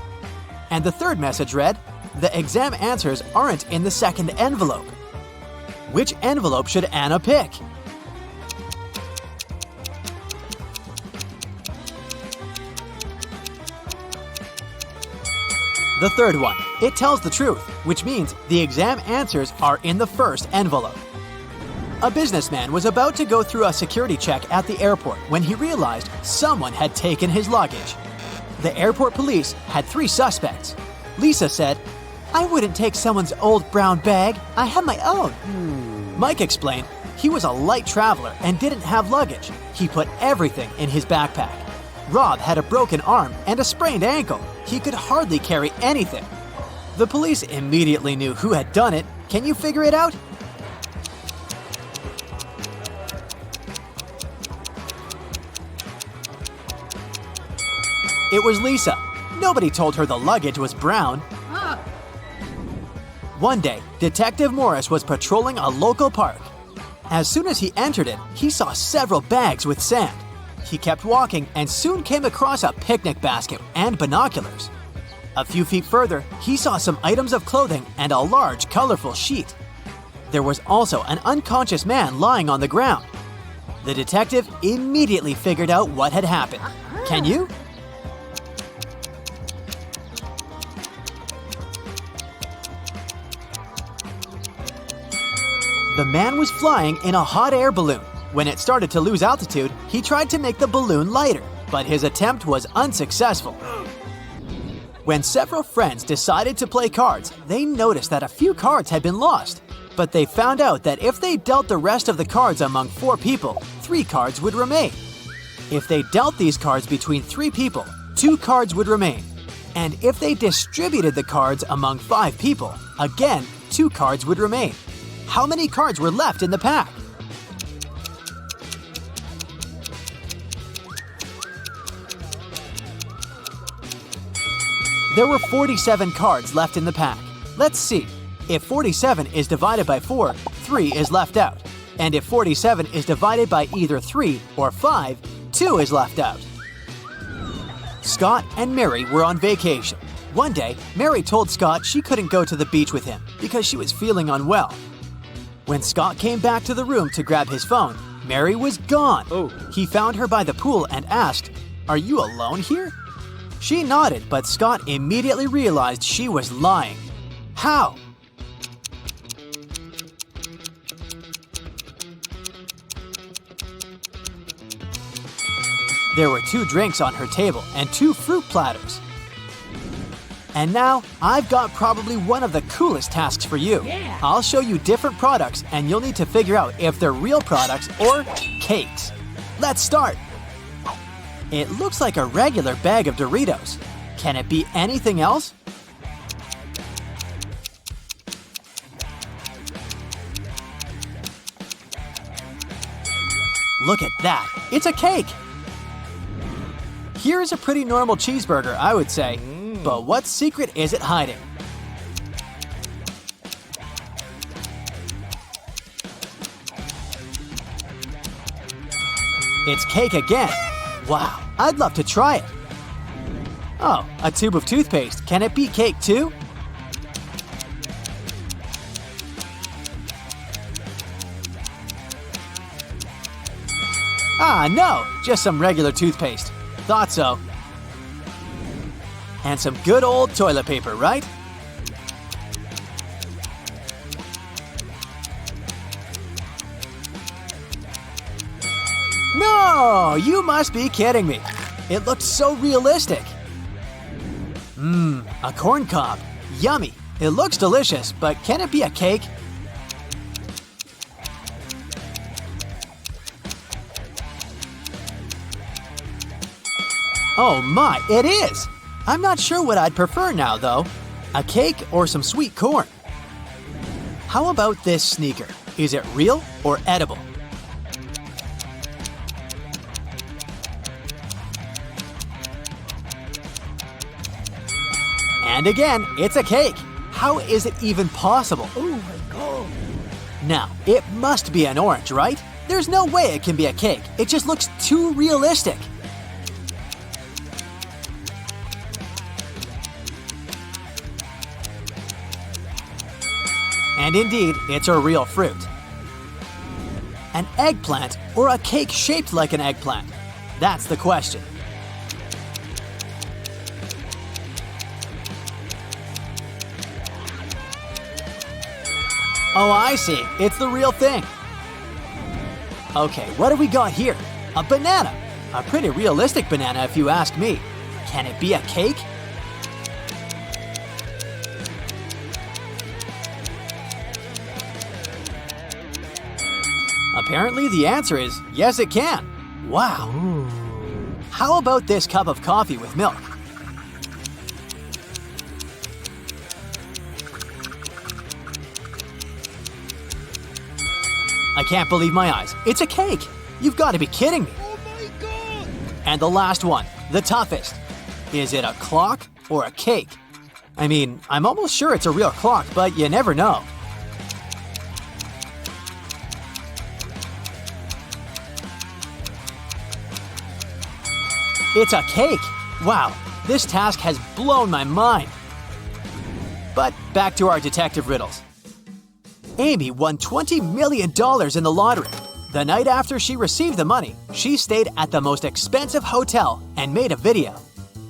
And the third message read, "The exam answers aren't in the second envelope." Which envelope should Anna pick? The third one. It tells the truth, which means the exam answers are in the first envelope. A businessman was about to go through a security check at the airport when he realized someone had taken his luggage. The airport police had 3 suspects. Lisa said, "I wouldn't take someone's old brown bag. I have my own." Mike explained he was a light traveler and didn't have luggage. He put everything in his backpack. Rob had a broken arm and a sprained ankle. He could hardly carry anything. The police immediately knew who had done it. Can you figure it out? It was Lisa. Nobody told her the luggage was brown. One day, Detective Morris was patrolling a local park. As soon as he entered it, he saw several bags with sand. He kept walking and soon came across a picnic basket and binoculars. A few feet further, he saw some items of clothing and a large, colorful sheet. There was also an unconscious man lying on the ground. The detective immediately figured out what had happened. Can you? The man was flying in a hot air balloon. When it started to lose altitude, he tried to make the balloon lighter, but his attempt was unsuccessful. When several friends decided to play cards, they noticed that a few cards had been lost. But they found out that if they dealt the rest of the cards among 4 people, 3 cards would remain. If they dealt these cards between 3 people, 2 cards would remain. And if they distributed the cards among 5 people, again, 2 cards would remain. How many cards were left in the pack? There were 47 cards left in the pack. Let's see. If 47 is divided by 4, 3 is left out. And if 47 is divided by either 3 or 5, 2 is left out. Scott and Mary were on vacation. One day, Mary told Scott she couldn't go to the beach with him because she was feeling unwell. When Scott came back to the room to grab his phone, Mary was gone. Oh. He found her by the pool and asked, "Are you alone here?" She nodded, but Scott immediately realized she was lying. How? There were 2 drinks on her table and 2 fruit platters. And now, I've got probably one of the coolest tasks for you. Yeah. I'll show you different products and you'll need to figure out if they're real products or cakes. Let's start. It looks like a regular bag of Doritos. Can it be anything else? Look at that. It's a cake. Here's a pretty normal cheeseburger, I would say. But what secret is it hiding? It's cake again. Wow, I'd love to try it. Oh, a tube of toothpaste. Can it be cake too? Ah, no, just some regular toothpaste. Thought so. And some good old toilet paper, right? No, you must be kidding me. It looks so realistic. A corn cob. Yummy. It looks delicious, but can it be a cake? Oh my, it is! I'm not sure what I'd prefer now, though. A cake or some sweet corn? How about this sneaker? Is it real or edible? And again, it's a cake. How is it even possible? Oh my god. Now, it must be an orange, right? There's no way it can be a cake. It just looks too realistic. And indeed, it's a real fruit. An eggplant or a cake shaped like an eggplant? That's the question. Oh, I see. It's the real thing. Okay, what do we got here? A banana. A pretty realistic banana if you ask me. Can it be a cake? Apparently the answer is yes, it can. Wow. How about this cup of coffee with milk? I can't believe my eyes. It's a cake. You've got to be kidding me. Oh my god! And the last one, the toughest. Is it a clock or a cake? I mean, I'm almost sure it's a real clock, but you never know. It's a cake! Wow, this task has blown my mind. But back to our detective riddles. Amy won $20 million in the lottery. The night after she received the money, she stayed at the most expensive hotel and made a video.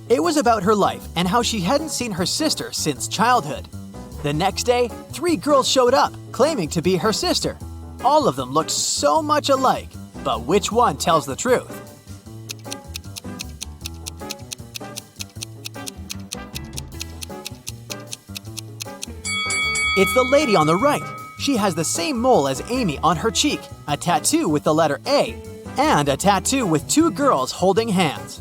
It was about her life and how she hadn't seen her sister since childhood. The next day, 3 girls showed up, claiming to be her sister. All of them looked so much alike, but which one tells the truth? It's the lady on the right. She has the same mole as Amy on her cheek, a tattoo with the letter A, and a tattoo with 2 girls holding hands.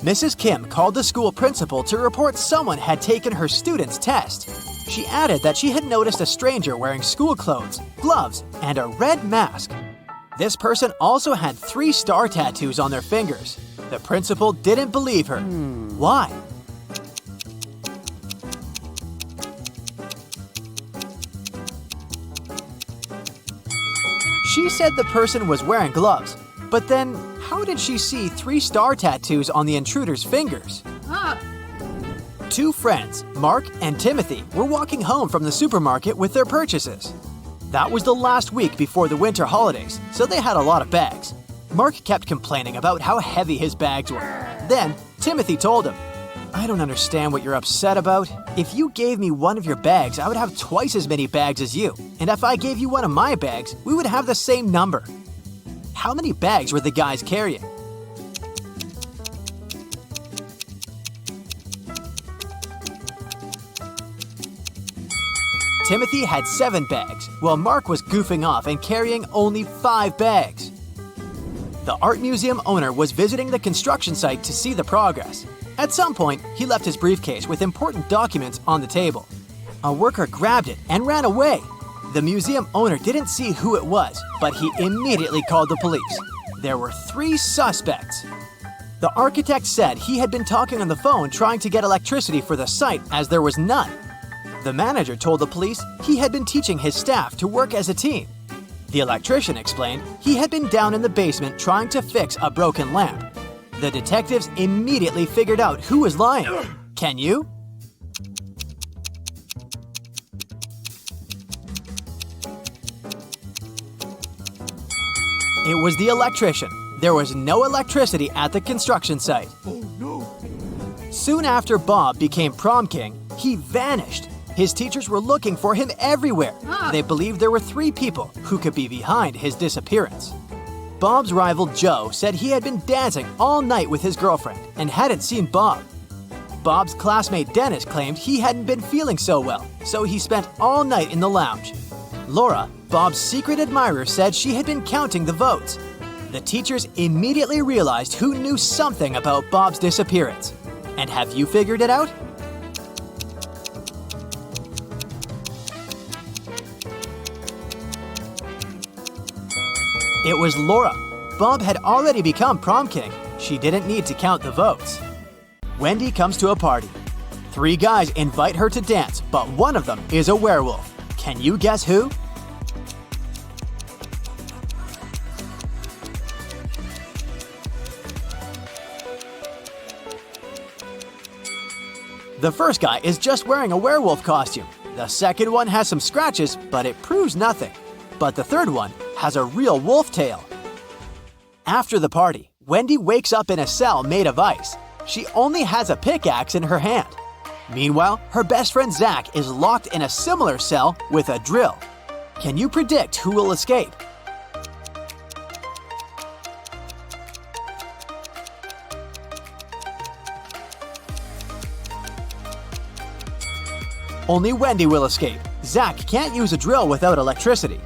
Mrs. Kim called the school principal to report someone had taken her student's test. She added that she had noticed a stranger wearing school clothes, gloves, and a red mask. This person also had 3 star tattoos on their fingers. The principal didn't believe her. Why? She said the person was wearing gloves, but then how did she see 3 star tattoos on the intruder's fingers? two friends, Mark and Timothy, were walking home from the supermarket with their purchases. That was the last week before the winter holidays, so they had a lot of bags. Mark kept complaining about how heavy his bags were. Then, Timothy told him, "I don't understand what you're upset about. If you gave me one of your bags, I would have twice as many bags as you. And if I gave you one of my bags, we would have the same number." How many bags were the guys carrying? Timothy had 7 bags, while Mark was goofing off and carrying only 5 bags. The art museum owner was visiting the construction site to see the progress. At some point, he left his briefcase with important documents on the table. A worker grabbed it and ran away. The museum owner didn't see who it was, but he immediately called the police. There were 3 suspects. The architect said he had been talking on the phone trying to get electricity for the site as there was none. The manager told the police he had been teaching his staff to work as a team. The electrician explained he had been down in the basement trying to fix a broken lamp. The detectives immediately figured out who was lying. Can you? It was the electrician. There was no electricity at the construction site. Oh no! Soon after Bob became prom king, he vanished. His teachers were looking for him everywhere. They believed there were 3 people who could be behind his disappearance. Bob's rival Joe said he had been dancing all night with his girlfriend and hadn't seen Bob. Bob's classmate Dennis claimed he hadn't been feeling so well, so he spent all night in the lounge. Laura, Bob's secret admirer, said she had been counting the votes. The teachers immediately realized who knew something about Bob's disappearance. And have you figured it out? It was Laura. Bob had already become prom king. She didn't need to count the votes. Wendy comes to a party. 3 guys invite her to dance, but one of them is a werewolf. Can you guess who? The first guy is just wearing a werewolf costume. The second one has some scratches, but it proves nothing. But the third one has a real wolf tail. After the party, Wendy wakes up in a cell made of ice. She only has a pickaxe in her hand. Meanwhile, her best friend Zach is locked in a similar cell with a drill. Can you predict who will escape? Only Wendy will escape. Zach can't use a drill without electricity.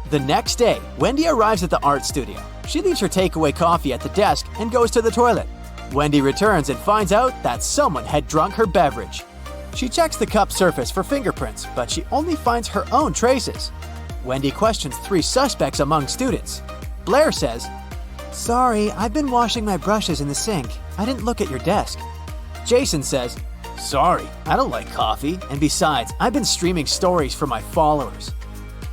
The next day, Wendy arrives at the art studio. She leaves her takeaway coffee at the desk and goes to the toilet. Wendy returns and finds out that someone had drunk her beverage. She checks the cup's surface for fingerprints, but she only finds her own traces. Wendy questions 3 suspects among students. Blair says, "Sorry, I've been washing my brushes in the sink. I didn't look at your desk." Jason says, "Sorry, I don't like coffee, and besides, I've been streaming stories for my followers."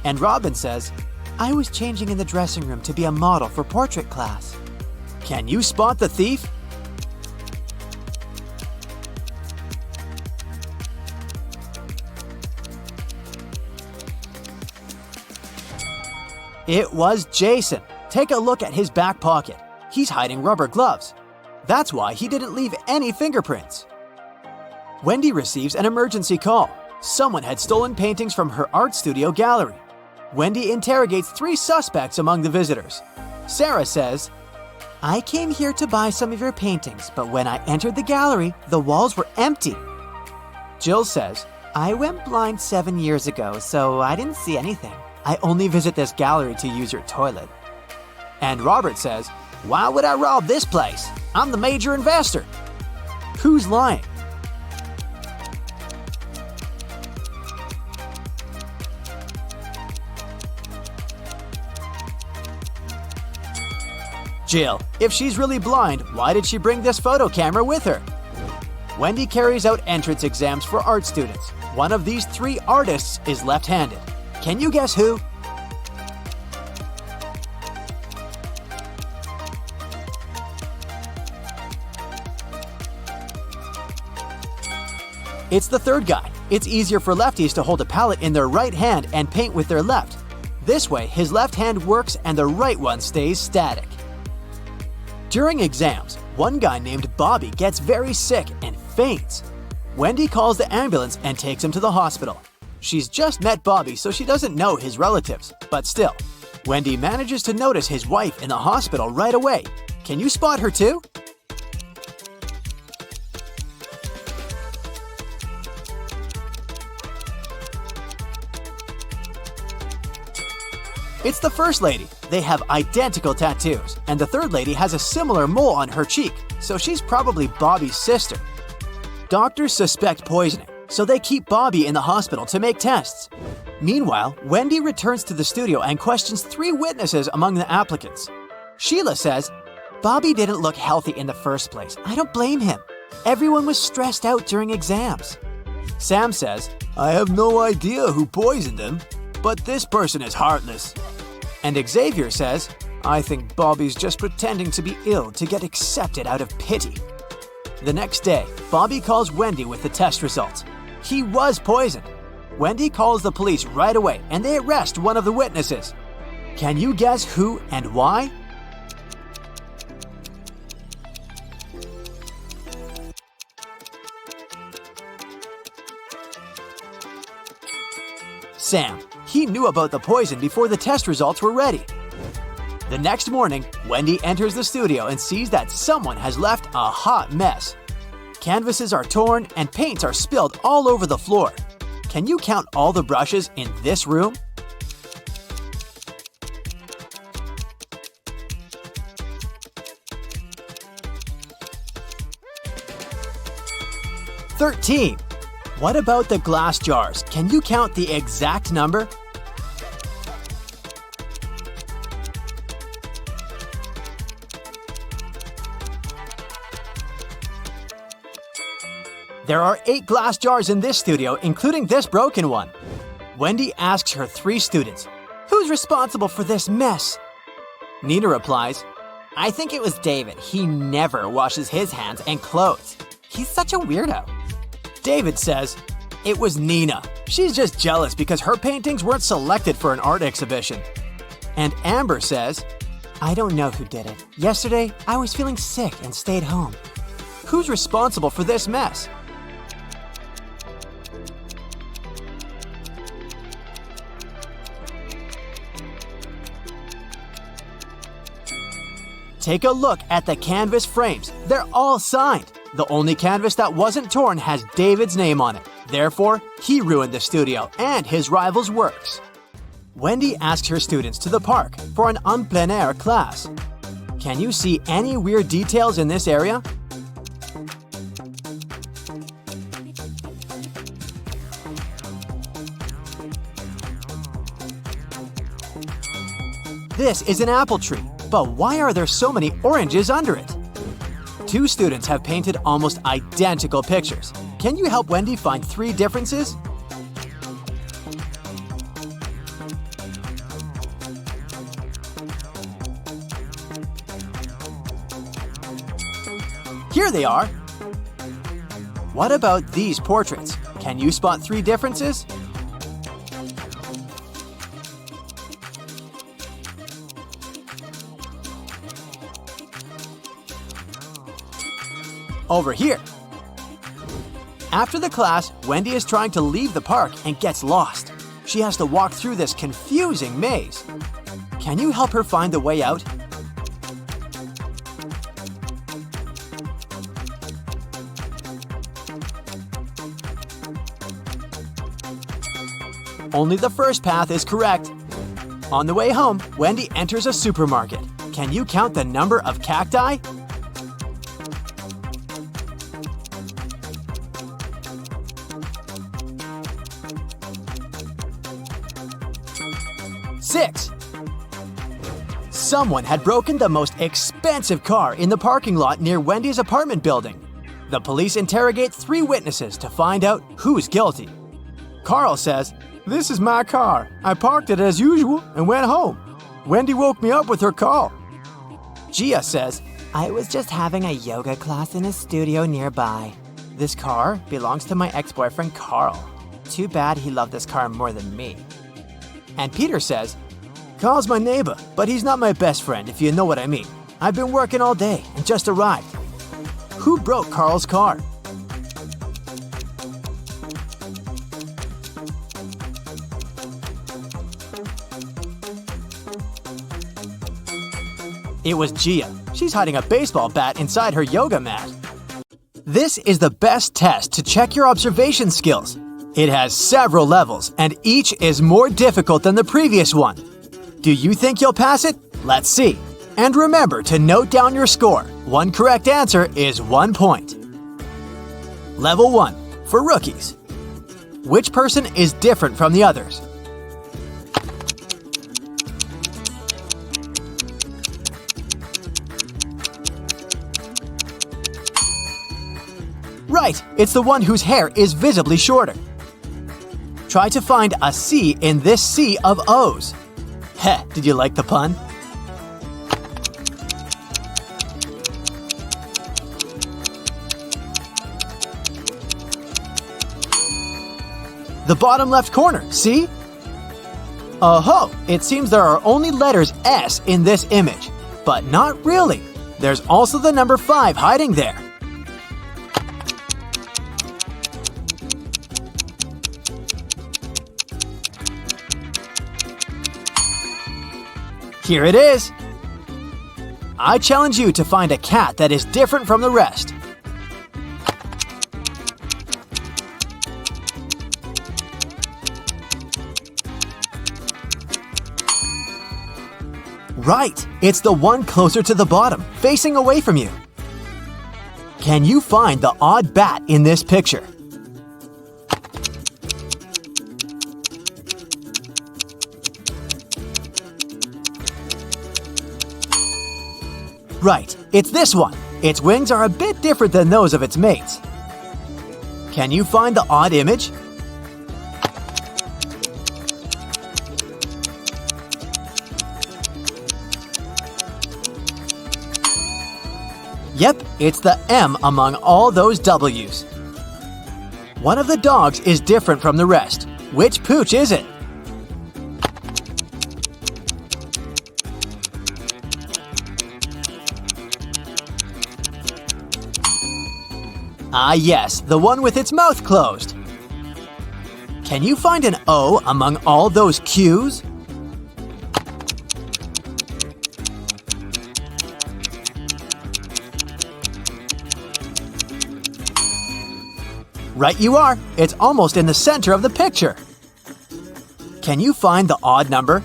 And Robin says, "I was changing in the dressing room to be a model for portrait class." Can you spot the thief? It was Jason. Take a look at his back pocket. He's hiding rubber gloves. That's why he didn't leave any fingerprints. Wendy receives an emergency call. Someone had stolen paintings from her art studio gallery. Wendy interrogates 3 suspects among the visitors. Sarah says, "I came here to buy some of your paintings, but when I entered the gallery, the walls were empty." Jill says, "I went blind 7 years ago, so I didn't see anything. I only visit this gallery to use your toilet." And Robert says, "Why would I rob this place? I'm the major investor." Who's lying? Jill. If she's really blind, why did she bring this photo camera with her? Wendy carries out entrance exams for art students. One of these 3 artists is left-handed. Can you guess who? It's the third guy. It's easier for lefties to hold a palette in their right hand and paint with their left. This way, his left hand works and the right one stays static. During exams, one guy named Bobby gets very sick and faints. Wendy calls the ambulance and takes him to the hospital. She's just met Bobby, so she doesn't know his relatives, but still, Wendy manages to notice his wife in the hospital right away. Can you spot her too? It's the first lady. They have identical tattoos, and the third lady has a similar mole on her cheek, so she's probably Bobby's sister. Doctors suspect poisoning, so they keep Bobby in the hospital to make tests. Meanwhile, Wendy returns to the studio and questions 3 witnesses among the applicants. Sheila says, "Bobby didn't look healthy in the first place. I don't blame him. Everyone was stressed out during exams." Sam says, "I have no idea who poisoned him, but this person is heartless." And Xavier says, "I think Bobby's just pretending to be ill to get accepted out of pity." The next day, Bobby calls Wendy with the test results. He was poisoned. Wendy calls the police right away and they arrest one of the witnesses. Can you guess who and why? Sam. He knew about the poison before the test results were ready. The next morning, Wendy enters the studio and sees that someone has left a hot mess. Canvases are torn and paints are spilled all over the floor. Can you count all the brushes in this room? "13. What about the glass jars? Can you count the exact number? There are 8 glass jars in this studio, including this broken one. Wendy asks her 3 students, "Who's responsible for this mess?" Nina replies, "I think it was David. He never washes his hands and clothes. He's such a weirdo." David says, "It was Nina. She's just jealous because her paintings weren't selected for an art exhibition." And Amber says, "I don't know who did it. Yesterday, I was feeling sick and stayed home. Who's responsible for this mess?" Take a look at the canvas frames. They're all signed. The only canvas that wasn't torn has David's name on it. Therefore, he ruined the studio and his rival's works. Wendy asks her students to the park for an en plein air class. Can you see any weird details in this area? This is an apple tree, but why are there so many oranges under it? 2 students have painted almost identical pictures. Can you help Wendy find 3 differences? Here they are! What about these portraits? Can you spot 3 differences? Over here. After the class, Wendy is trying to leave the park and gets lost. She has to walk through this confusing maze. Can you help her find the way out? Only the first path is correct. On the way home, Wendy enters a supermarket. Can you count the number of cacti? Six. Someone had broken the most expensive car in the parking lot near Wendy's apartment building. The police interrogate 3 witnesses to find out who's guilty. Carl says, "This is my car. I parked it as usual and went home. Wendy woke me up with her call." Gia says, "I was just having a yoga class in a studio nearby. This car belongs to my ex-boyfriend Carl. Too bad he loved this car more than me. And Peter says, Carl's my neighbor, but he's not my best friend, if you know what I mean. I've been working all day and just arrived. Who broke Carl's car? It was Gia. She's hiding a baseball bat inside her yoga mat. This is the best test to check your observation skills. It has several levels, and each is more difficult than the previous one. Do you think you'll pass it? Let's see. And remember to note down your score. One correct answer is 1 point. Level 1, for rookies. Which person is different from the others? Right, it's the one whose hair is visibly shorter. Try to find a C in this sea of O's. Heh, did you like the pun? The bottom left corner, see? Oh-ho, it seems there are only letters S in this image. But not really. There's also the number 5 hiding there. Here it is! I challenge you to find a cat that is different from the rest. Right! It's the one closer to the bottom, facing away from you. Can you find the odd bat in this picture? Right, it's this one. Its wings are a bit different than those of its mates. Can you find the odd image? Yep, it's the M among all those W's. One of the dogs is different from the rest. Which pooch is it? Ah yes, the one with its mouth closed. Can you find an O among all those Q's? Right you are, it's almost in the center of the picture. Can you find the odd number?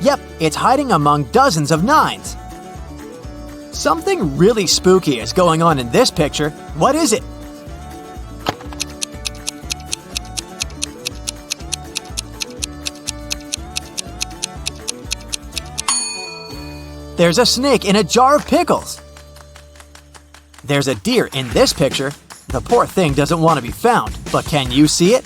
Yep, it's hiding among dozens of 9s. Something really spooky is going on in this picture. What is it? There's a snake in a jar of pickles. There's a deer in this picture. The poor thing doesn't want to be found, but can you see it?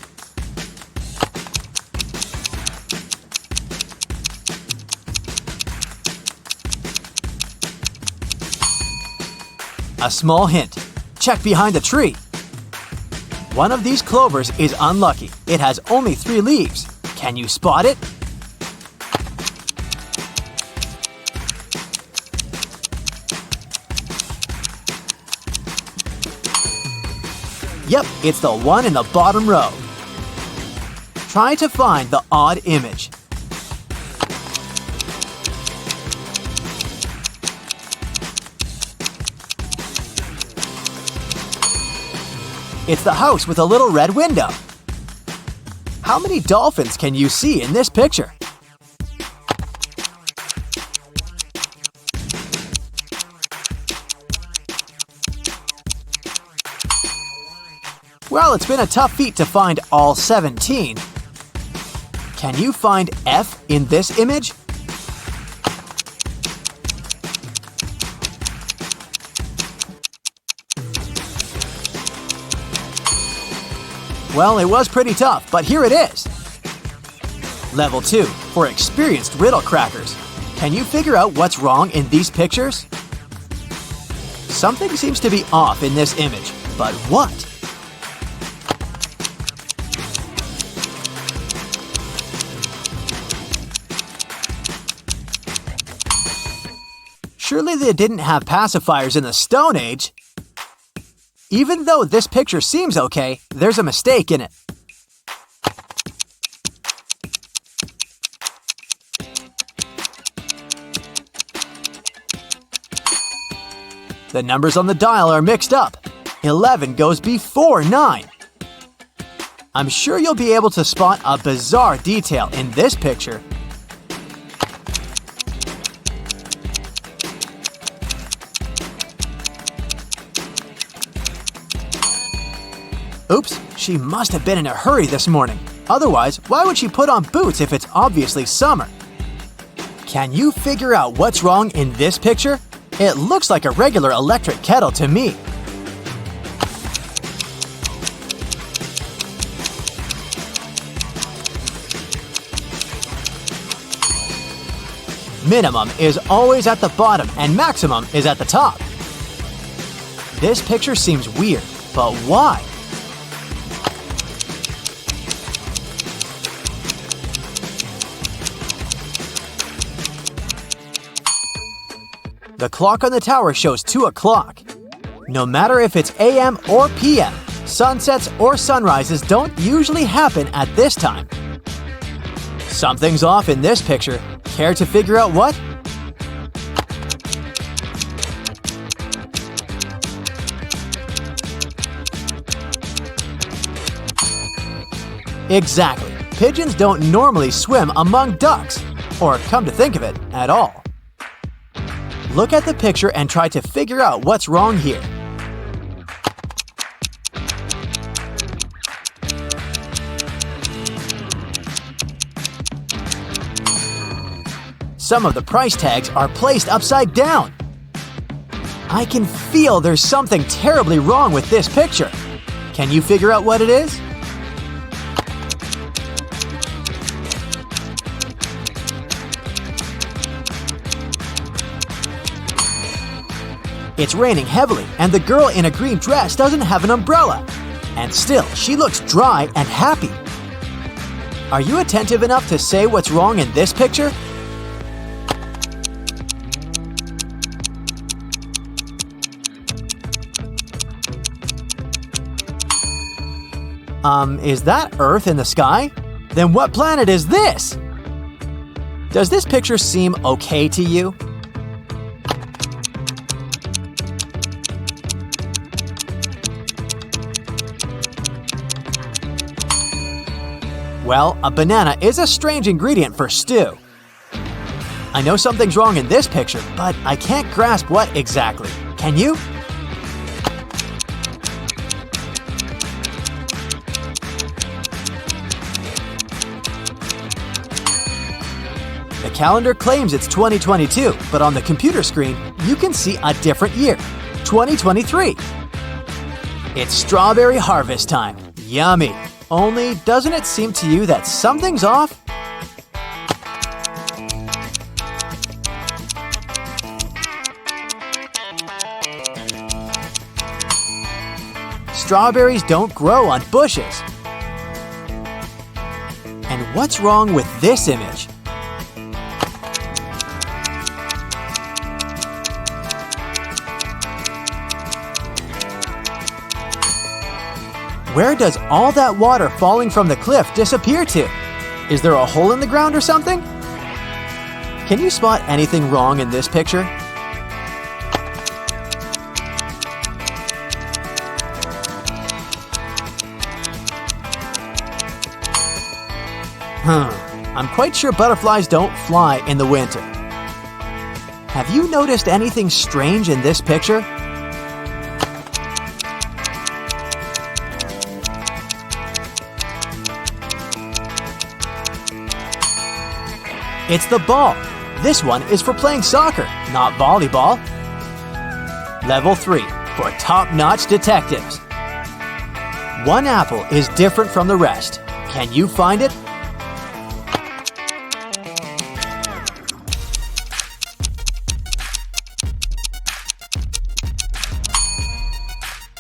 A small hint. Check behind the tree. One of these clovers is unlucky. It has only 3 leaves. Can you spot it? Yep, it's the one in the bottom row. Try to find the odd image. It's the house with a little red window. How many dolphins can you see in this picture? Well, it's been a tough feat to find all 17. Can you find F in this image? Well, it was pretty tough, but here it is. Level 2, for experienced riddle crackers. Can you figure out what's wrong in these pictures? Something seems to be off in this image, but what? Surely they didn't have pacifiers in the Stone Age. Even though this picture seems okay, there's a mistake in it. The numbers on the dial are mixed up. 11 goes before 9. I'm sure you'll be able to spot a bizarre detail in this picture. Oops, she must have been in a hurry this morning. Otherwise, why would she put on boots if it's obviously summer? Can you figure out what's wrong in this picture? It looks like a regular electric kettle to me. Minimum is always at the bottom and maximum is at the top. This picture seems weird, but why? The clock on the tower shows 2 o'clock. No matter if it's AM or PM, sunsets or sunrises don't usually happen at this time. Something's off in this picture. Care to figure out what? Exactly. Pigeons don't normally swim among ducks, or come to think of it, at all. Look at the picture and try to figure out what's wrong here. Some of the price tags are placed upside down. I can feel there's something terribly wrong with this picture. Can you figure out what it is? It's raining heavily, and the girl in a green dress doesn't have an umbrella. And still, she looks dry and happy. Are you attentive enough to say what's wrong in this picture? Is that Earth in the sky? Then what planet is this? Does this picture seem okay to you? Well, a banana is a strange ingredient for stew. I know something's wrong in this picture, but I can't grasp what exactly. Can you? The calendar claims it's 2022, but on the computer screen, you can see a different year, 2023. It's strawberry harvest time. Yummy. Only, doesn't it seem to you that something's off? Strawberries don't grow on bushes. And what's wrong with this image? Where does all that water falling from the cliff disappear to? Is there a hole in the ground or something? Can you spot anything wrong in this picture? I'm quite sure butterflies don't fly in the winter. Have you noticed anything strange in this picture? It's the ball. This one is for playing soccer, not volleyball. Level 3, for top-notch detectives. One apple is different from the rest. Can you find it?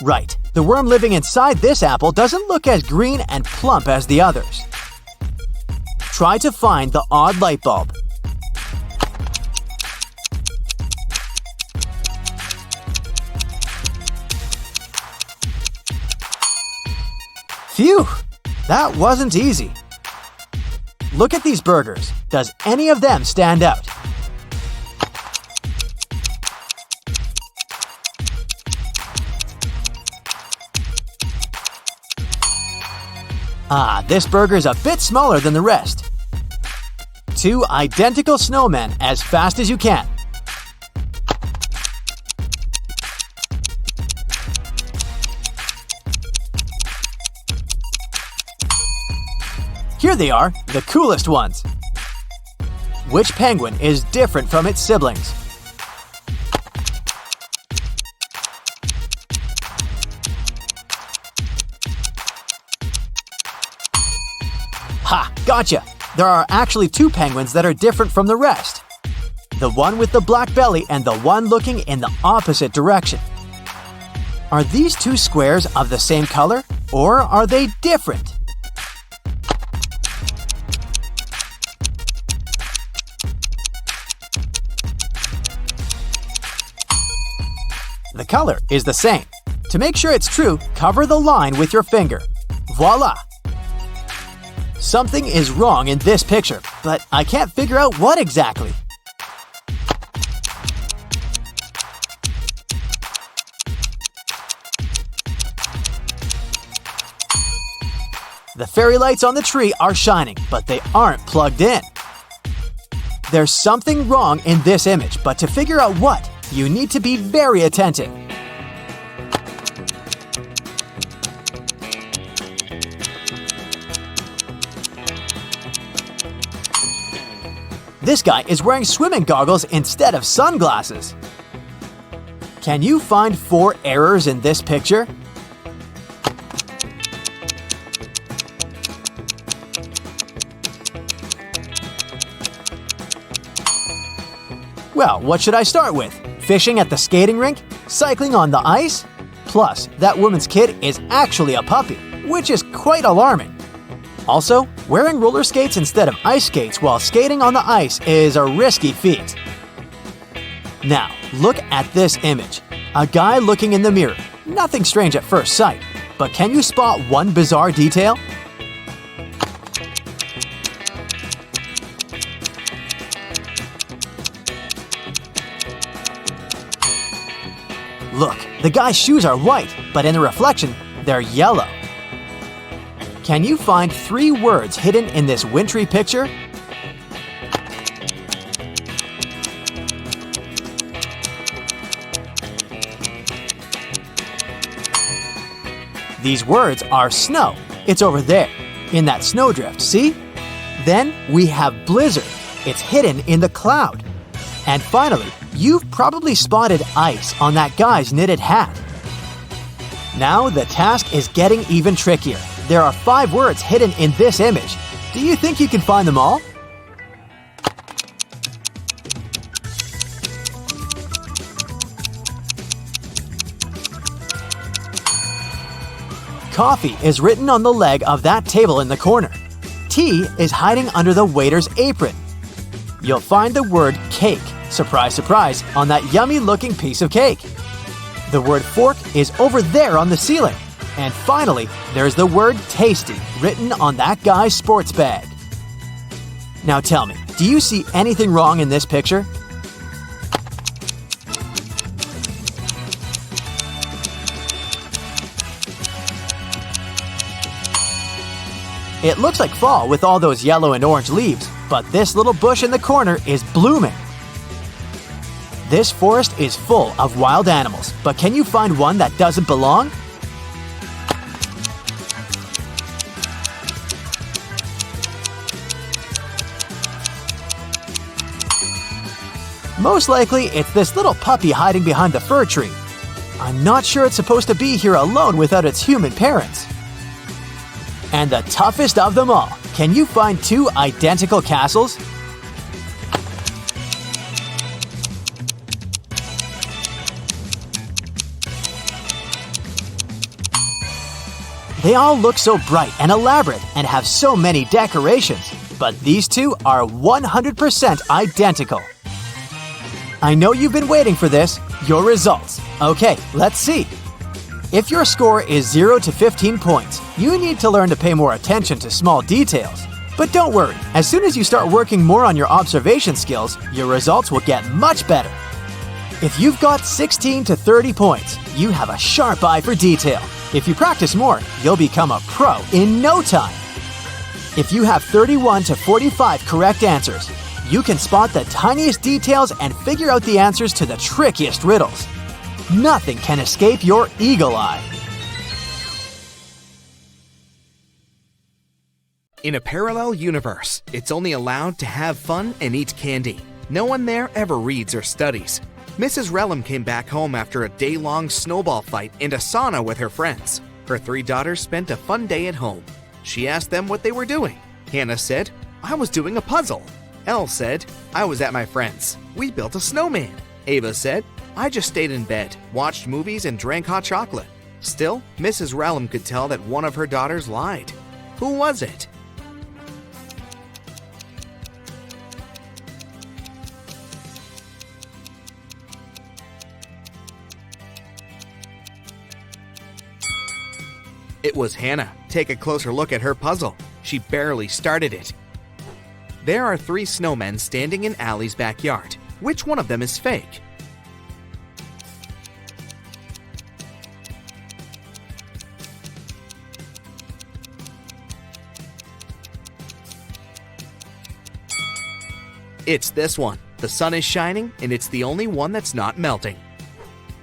Right, the worm living inside this apple doesn't look as green and plump as the others. Try to find the odd light bulb. Phew! That wasn't easy. Look at these burgers. Does any of them stand out? Ah, this burger's a bit smaller than the rest. 2 identical snowmen as fast as you can. Here they are, the coolest ones. Which penguin is different from its siblings? Ha! Gotcha! There are actually 2 penguins that are different from the rest. The one with the black belly and the one looking in the opposite direction. Are these 2 squares of the same color, or are they different? The color is the same. To make sure it's true, cover the line with your finger. Voila! Something is wrong in this picture, but I can't figure out what exactly. The fairy lights on the tree are shining, but they aren't plugged in. There's something wrong in this image, but to figure out what, you need to be very attentive. This guy is wearing swimming goggles instead of sunglasses. Can you find 4 errors in this picture? Well, what should I start with? Fishing at the skating rink? Cycling on the ice? Plus, that woman's kid is actually a puppy, which is quite alarming. Also, wearing roller skates instead of ice skates while skating on the ice is a risky feat. Now, look at this image. A guy looking in the mirror. Nothing strange at first sight, but can you spot one bizarre detail? Look, the guy's shoes are white, but in the reflection, they're yellow. Can you find 3 words hidden in this wintry picture? These words are snow. It's over there, in that snowdrift, see? Then we have blizzard. It's hidden in the cloud. And finally, you've probably spotted ice on that guy's knitted hat. Now the task is getting even trickier. There are 5 words hidden in this image. Do you think you can find them all? Coffee is written on the leg of that table in the corner. Tea is hiding under the waiter's apron. You'll find the word cake, surprise, surprise, on that yummy-looking piece of cake. The word fork is over there on the ceiling. And finally, there's the word tasty written on that guy's sports bag. Now tell me, do you see anything wrong in this picture? It looks like fall with all those yellow and orange leaves, but this little bush in the corner is blooming. This forest is full of wild animals, but can you find one that doesn't belong? Most likely, it's this little puppy hiding behind the fir tree. I'm not sure it's supposed to be here alone without its human parents. And the toughest of them all, can you find 2 identical castles? They all look so bright and elaborate and have so many decorations, but these two are 100% identical. I know you've been waiting for this. Your results. Okay, let's see. If your score is 0 to 15 points, you need to learn to pay more attention to small details. But don't worry, as soon as you start working more on your observation skills, your results will get much better. If you've got 16 to 30 points, you have a sharp eye for detail. If you practice more, you'll become a pro in no time. If you have 31 to 45 correct answers, you can spot the tiniest details and figure out the answers to the trickiest riddles. Nothing can escape your eagle eye. In a parallel universe, it's only allowed to have fun and eat candy. No one there ever reads or studies. Mrs. Relham came back home after a day-long snowball fight and a sauna with her friends. Her 3 daughters spent a fun day at home. She asked them what they were doing. Hannah said, "I was doing a puzzle." Elle said, "I was at my friend's. We built a snowman." Ava said, "I just stayed in bed, watched movies, and drank hot chocolate." Still, Mrs. Relham could tell that one of her daughters lied. Who was it? It was Hannah. Take a closer look at her puzzle. She barely started it. There are 3 snowmen standing in Allie's backyard. Which one of them is fake? It's this one. The sun is shining, and it's the only one that's not melting.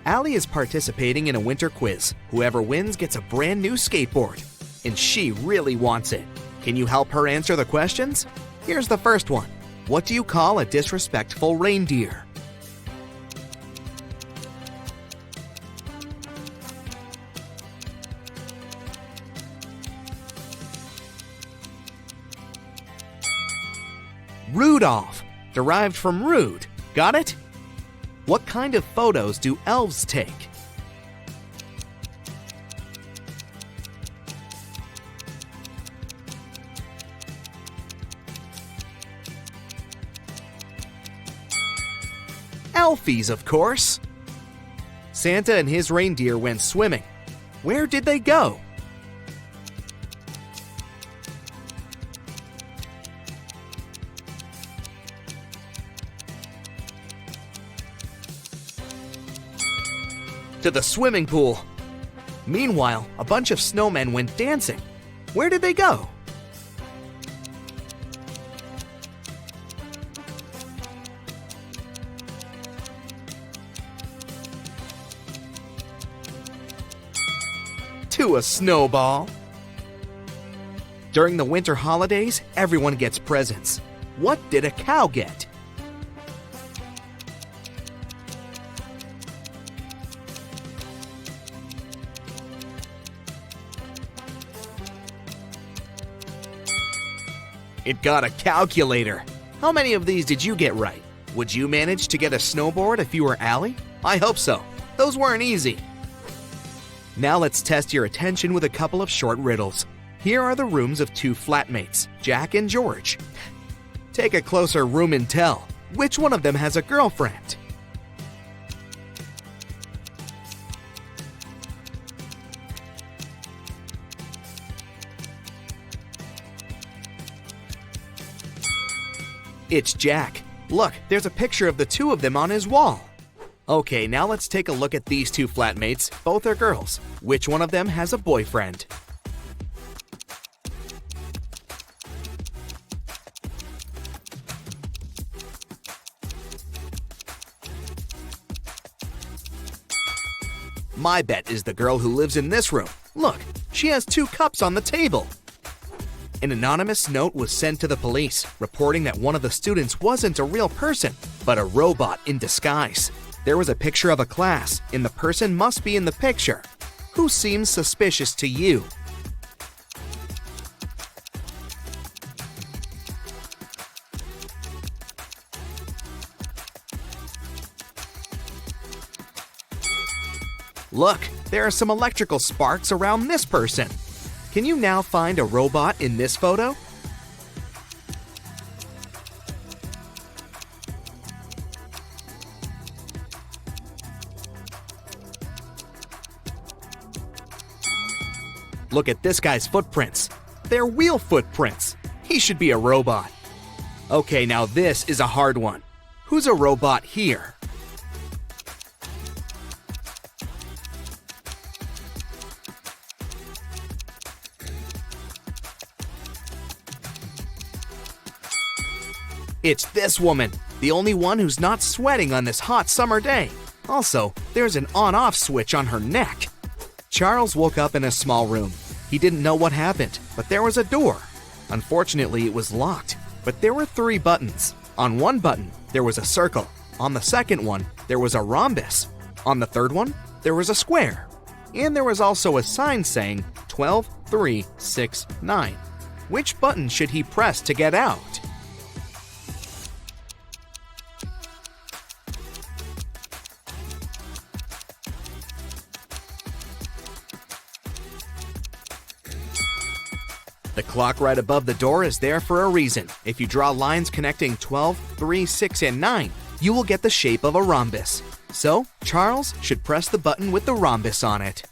Allie is participating in a winter quiz. Whoever wins gets a brand new skateboard. And she really wants it. Can you help her answer the questions? Here's the first one. What do you call a disrespectful reindeer? Rudolph, derived from rude. Got it? What kind of photos do elves take? Elfies, of course. Santa and his reindeer went swimming. Where did they go? To the swimming pool. Meanwhile, a bunch of snowmen went dancing. Where did they go? To a snowball. During the winter holidays, everyone gets presents. What did a cow get? It got a calculator. How many of these did you get right? Would you manage to get a snowboard if you were Allie? I hope so. Those weren't easy. Now let's test your attention with a couple of short riddles. Here are the rooms of 2 flatmates, Jack and George. Take a closer room and tell. Which one of them has a girlfriend? It's Jack. Look, there's a picture of the 2 of them on his wall. Okay, now let's take a look at these 2 flatmates. Both are girls. Which one of them has a boyfriend? My bet is the girl who lives in this room. Look, she has 2 cups on the table. An anonymous note was sent to the police, reporting that one of the students wasn't a real person, but a robot in disguise. There was a picture of a class, and the person must be in the picture. Who seems suspicious to you? Look, there are some electrical sparks around this person. Can you now find a robot in this photo? Look at this guy's footprints. They're wheel footprints. He should be a robot. Okay, now this is a hard one. Who's a robot here? It's this woman, the only one who's not sweating on this hot summer day. Also, there's an on-off switch on her neck. Charles woke up in a small room. He didn't know what happened, but there was a door. Unfortunately, it was locked, but there were 3 buttons. On one button, there was a circle. On the second one, there was a rhombus. On the third one, there was a square. And there was also a sign saying 12, 3, 6, 9. Which button should he press to get out? The clock right above the door is there for a reason. If you draw lines connecting 12, 3, 6, and 9, you will get the shape of a rhombus. So, Charles should press the button with the rhombus on it.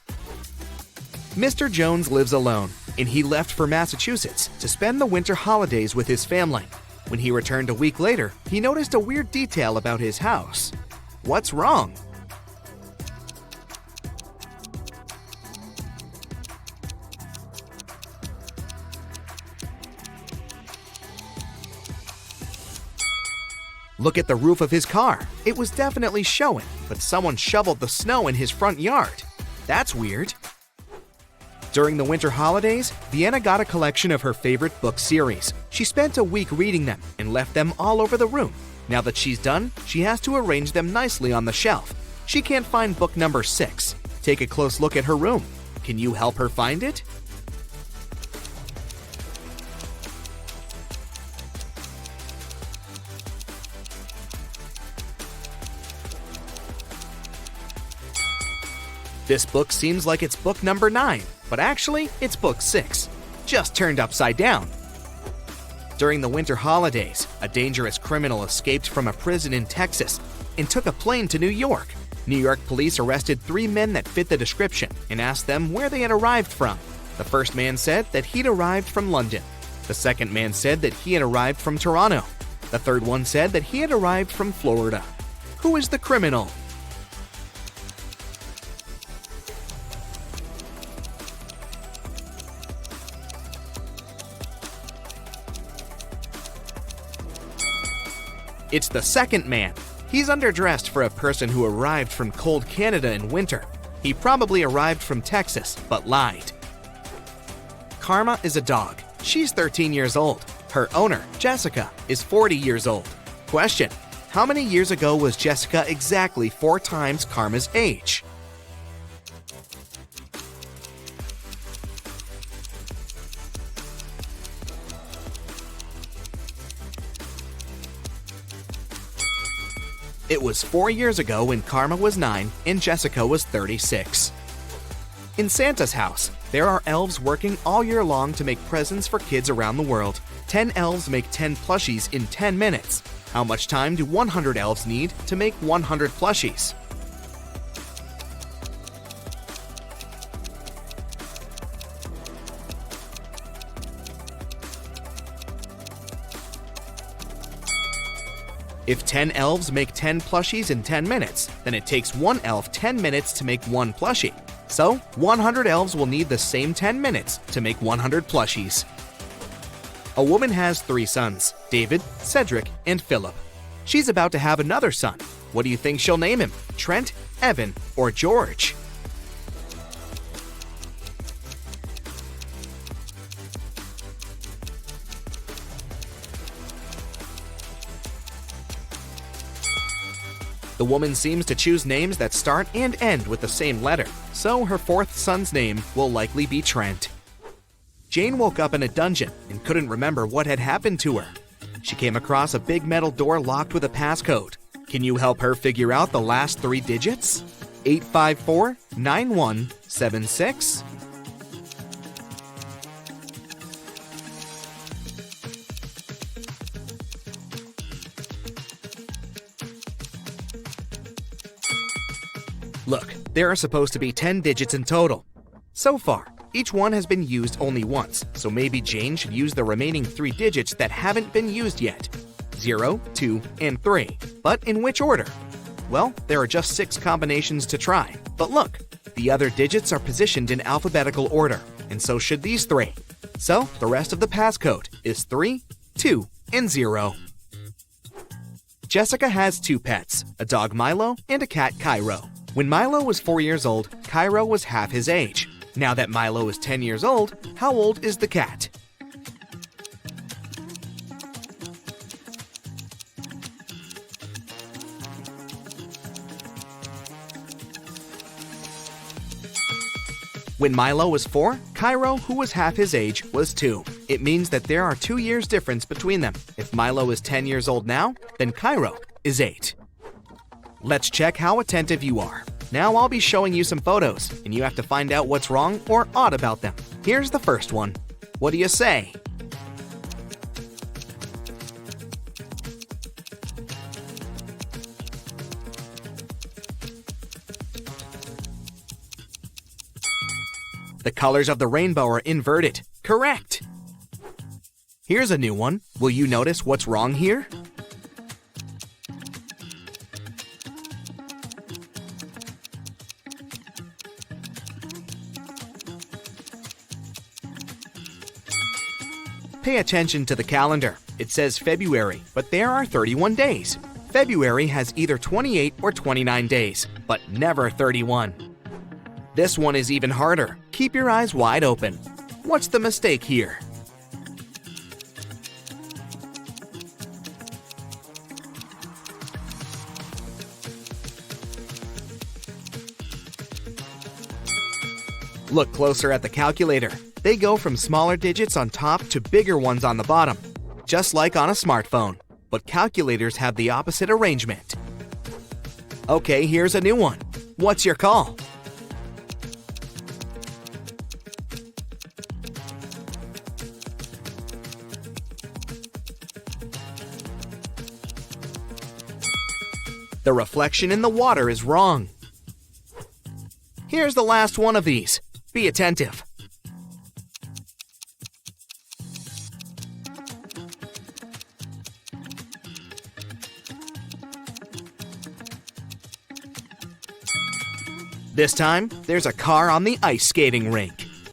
Mr. Jones lives alone, and he left for Massachusetts to spend the winter holidays with his family. When he returned a week later, he noticed a weird detail about his house. What's wrong? Look at the roof of his car. It was definitely showing, but someone shoveled the snow in his front yard. That's weird. During the winter holidays, Vienna got a collection of her favorite book series. She spent a week reading them and left them all over the room. Now that she's done, she has to arrange them nicely on the shelf. She can't find book number 6. Take a close look at her room. Can you help her find it? This book seems like it's book number 9, but actually, it's book 6, just turned upside down. During the winter holidays, a dangerous criminal escaped from a prison in Texas and took a plane to New York. New York police arrested 3 men that fit the description and asked them where they had arrived from. The first man said that he'd arrived from London. The second man said that he had arrived from Toronto. The third one said that he had arrived from Florida. Who is the criminal? It's the second man. He's underdressed for a person who arrived from cold Canada in winter. He probably arrived from Texas, but lied. Karma is a dog. She's 13 years old. Her owner, Jessica, is 40 years old. Question: how many years ago was Jessica exactly 4 times Karma's age? It was 4 years ago when Karma was 9 and Jessica was 36. In Santa's house, there are elves working all year long to make presents for kids around the world. 10 elves make 10 plushies in 10 minutes. How much time do 100 elves need to make 100 plushies? If 10 elves make 10 plushies in 10 minutes, then it takes 1 elf 10 minutes to make 1 plushie. So, 100 elves will need the same 10 minutes to make 100 plushies. A woman has 3 sons, David, Cedric, and Philip. She's about to have another son. What do you think she'll name him? Trent, Evan, or George? The woman seems to choose names that start and end with the same letter, so her 4th son's name will likely be Trent. Jane woke up in a dungeon and couldn't remember what had happened to her. She came across a big metal door locked with a passcode. Can you help her figure out the last 3 digits? 854-9176? There are supposed to be 10 digits in total. So far, each one has been used only once, so maybe Jane should use the remaining 3 digits that haven't been used yet. 0, 2, and 3. But in which order? Well, there are just 6 combinations to try. But look, the other digits are positioned in alphabetical order, and so should these 3. So the rest of the passcode is 3, 2, and 0. Jessica has 2 pets, a dog Milo and a cat Cairo. When Milo was 4 years old, Cairo was half his age. Now that Milo is 10 years old, how old is the cat? When Milo was 4, Cairo, who was half his age, was 2. It means that there are 2 years difference between them. If Milo is 10 years old now, then Cairo is 8. Let's check how attentive you are. Now I'll be showing you some photos, and you have to find out what's wrong or odd about them. Here's the first one. What do you say? The colors of the rainbow are inverted. Correct! Here's a new one. Will you notice what's wrong here? Pay attention to the calendar. It says February, but there are 31 days. February has either 28 or 29 days, but never 31. This one is even harder. Keep your eyes wide open. What's the mistake here? Look closer at the calculator. They go from smaller digits on top to bigger ones on the bottom, just like on a smartphone. But calculators have the opposite arrangement. Okay, here's a new one. What's your call? The reflection in the water is wrong. Here's the last one of these. Be attentive. This time, there's a car on the ice skating rink.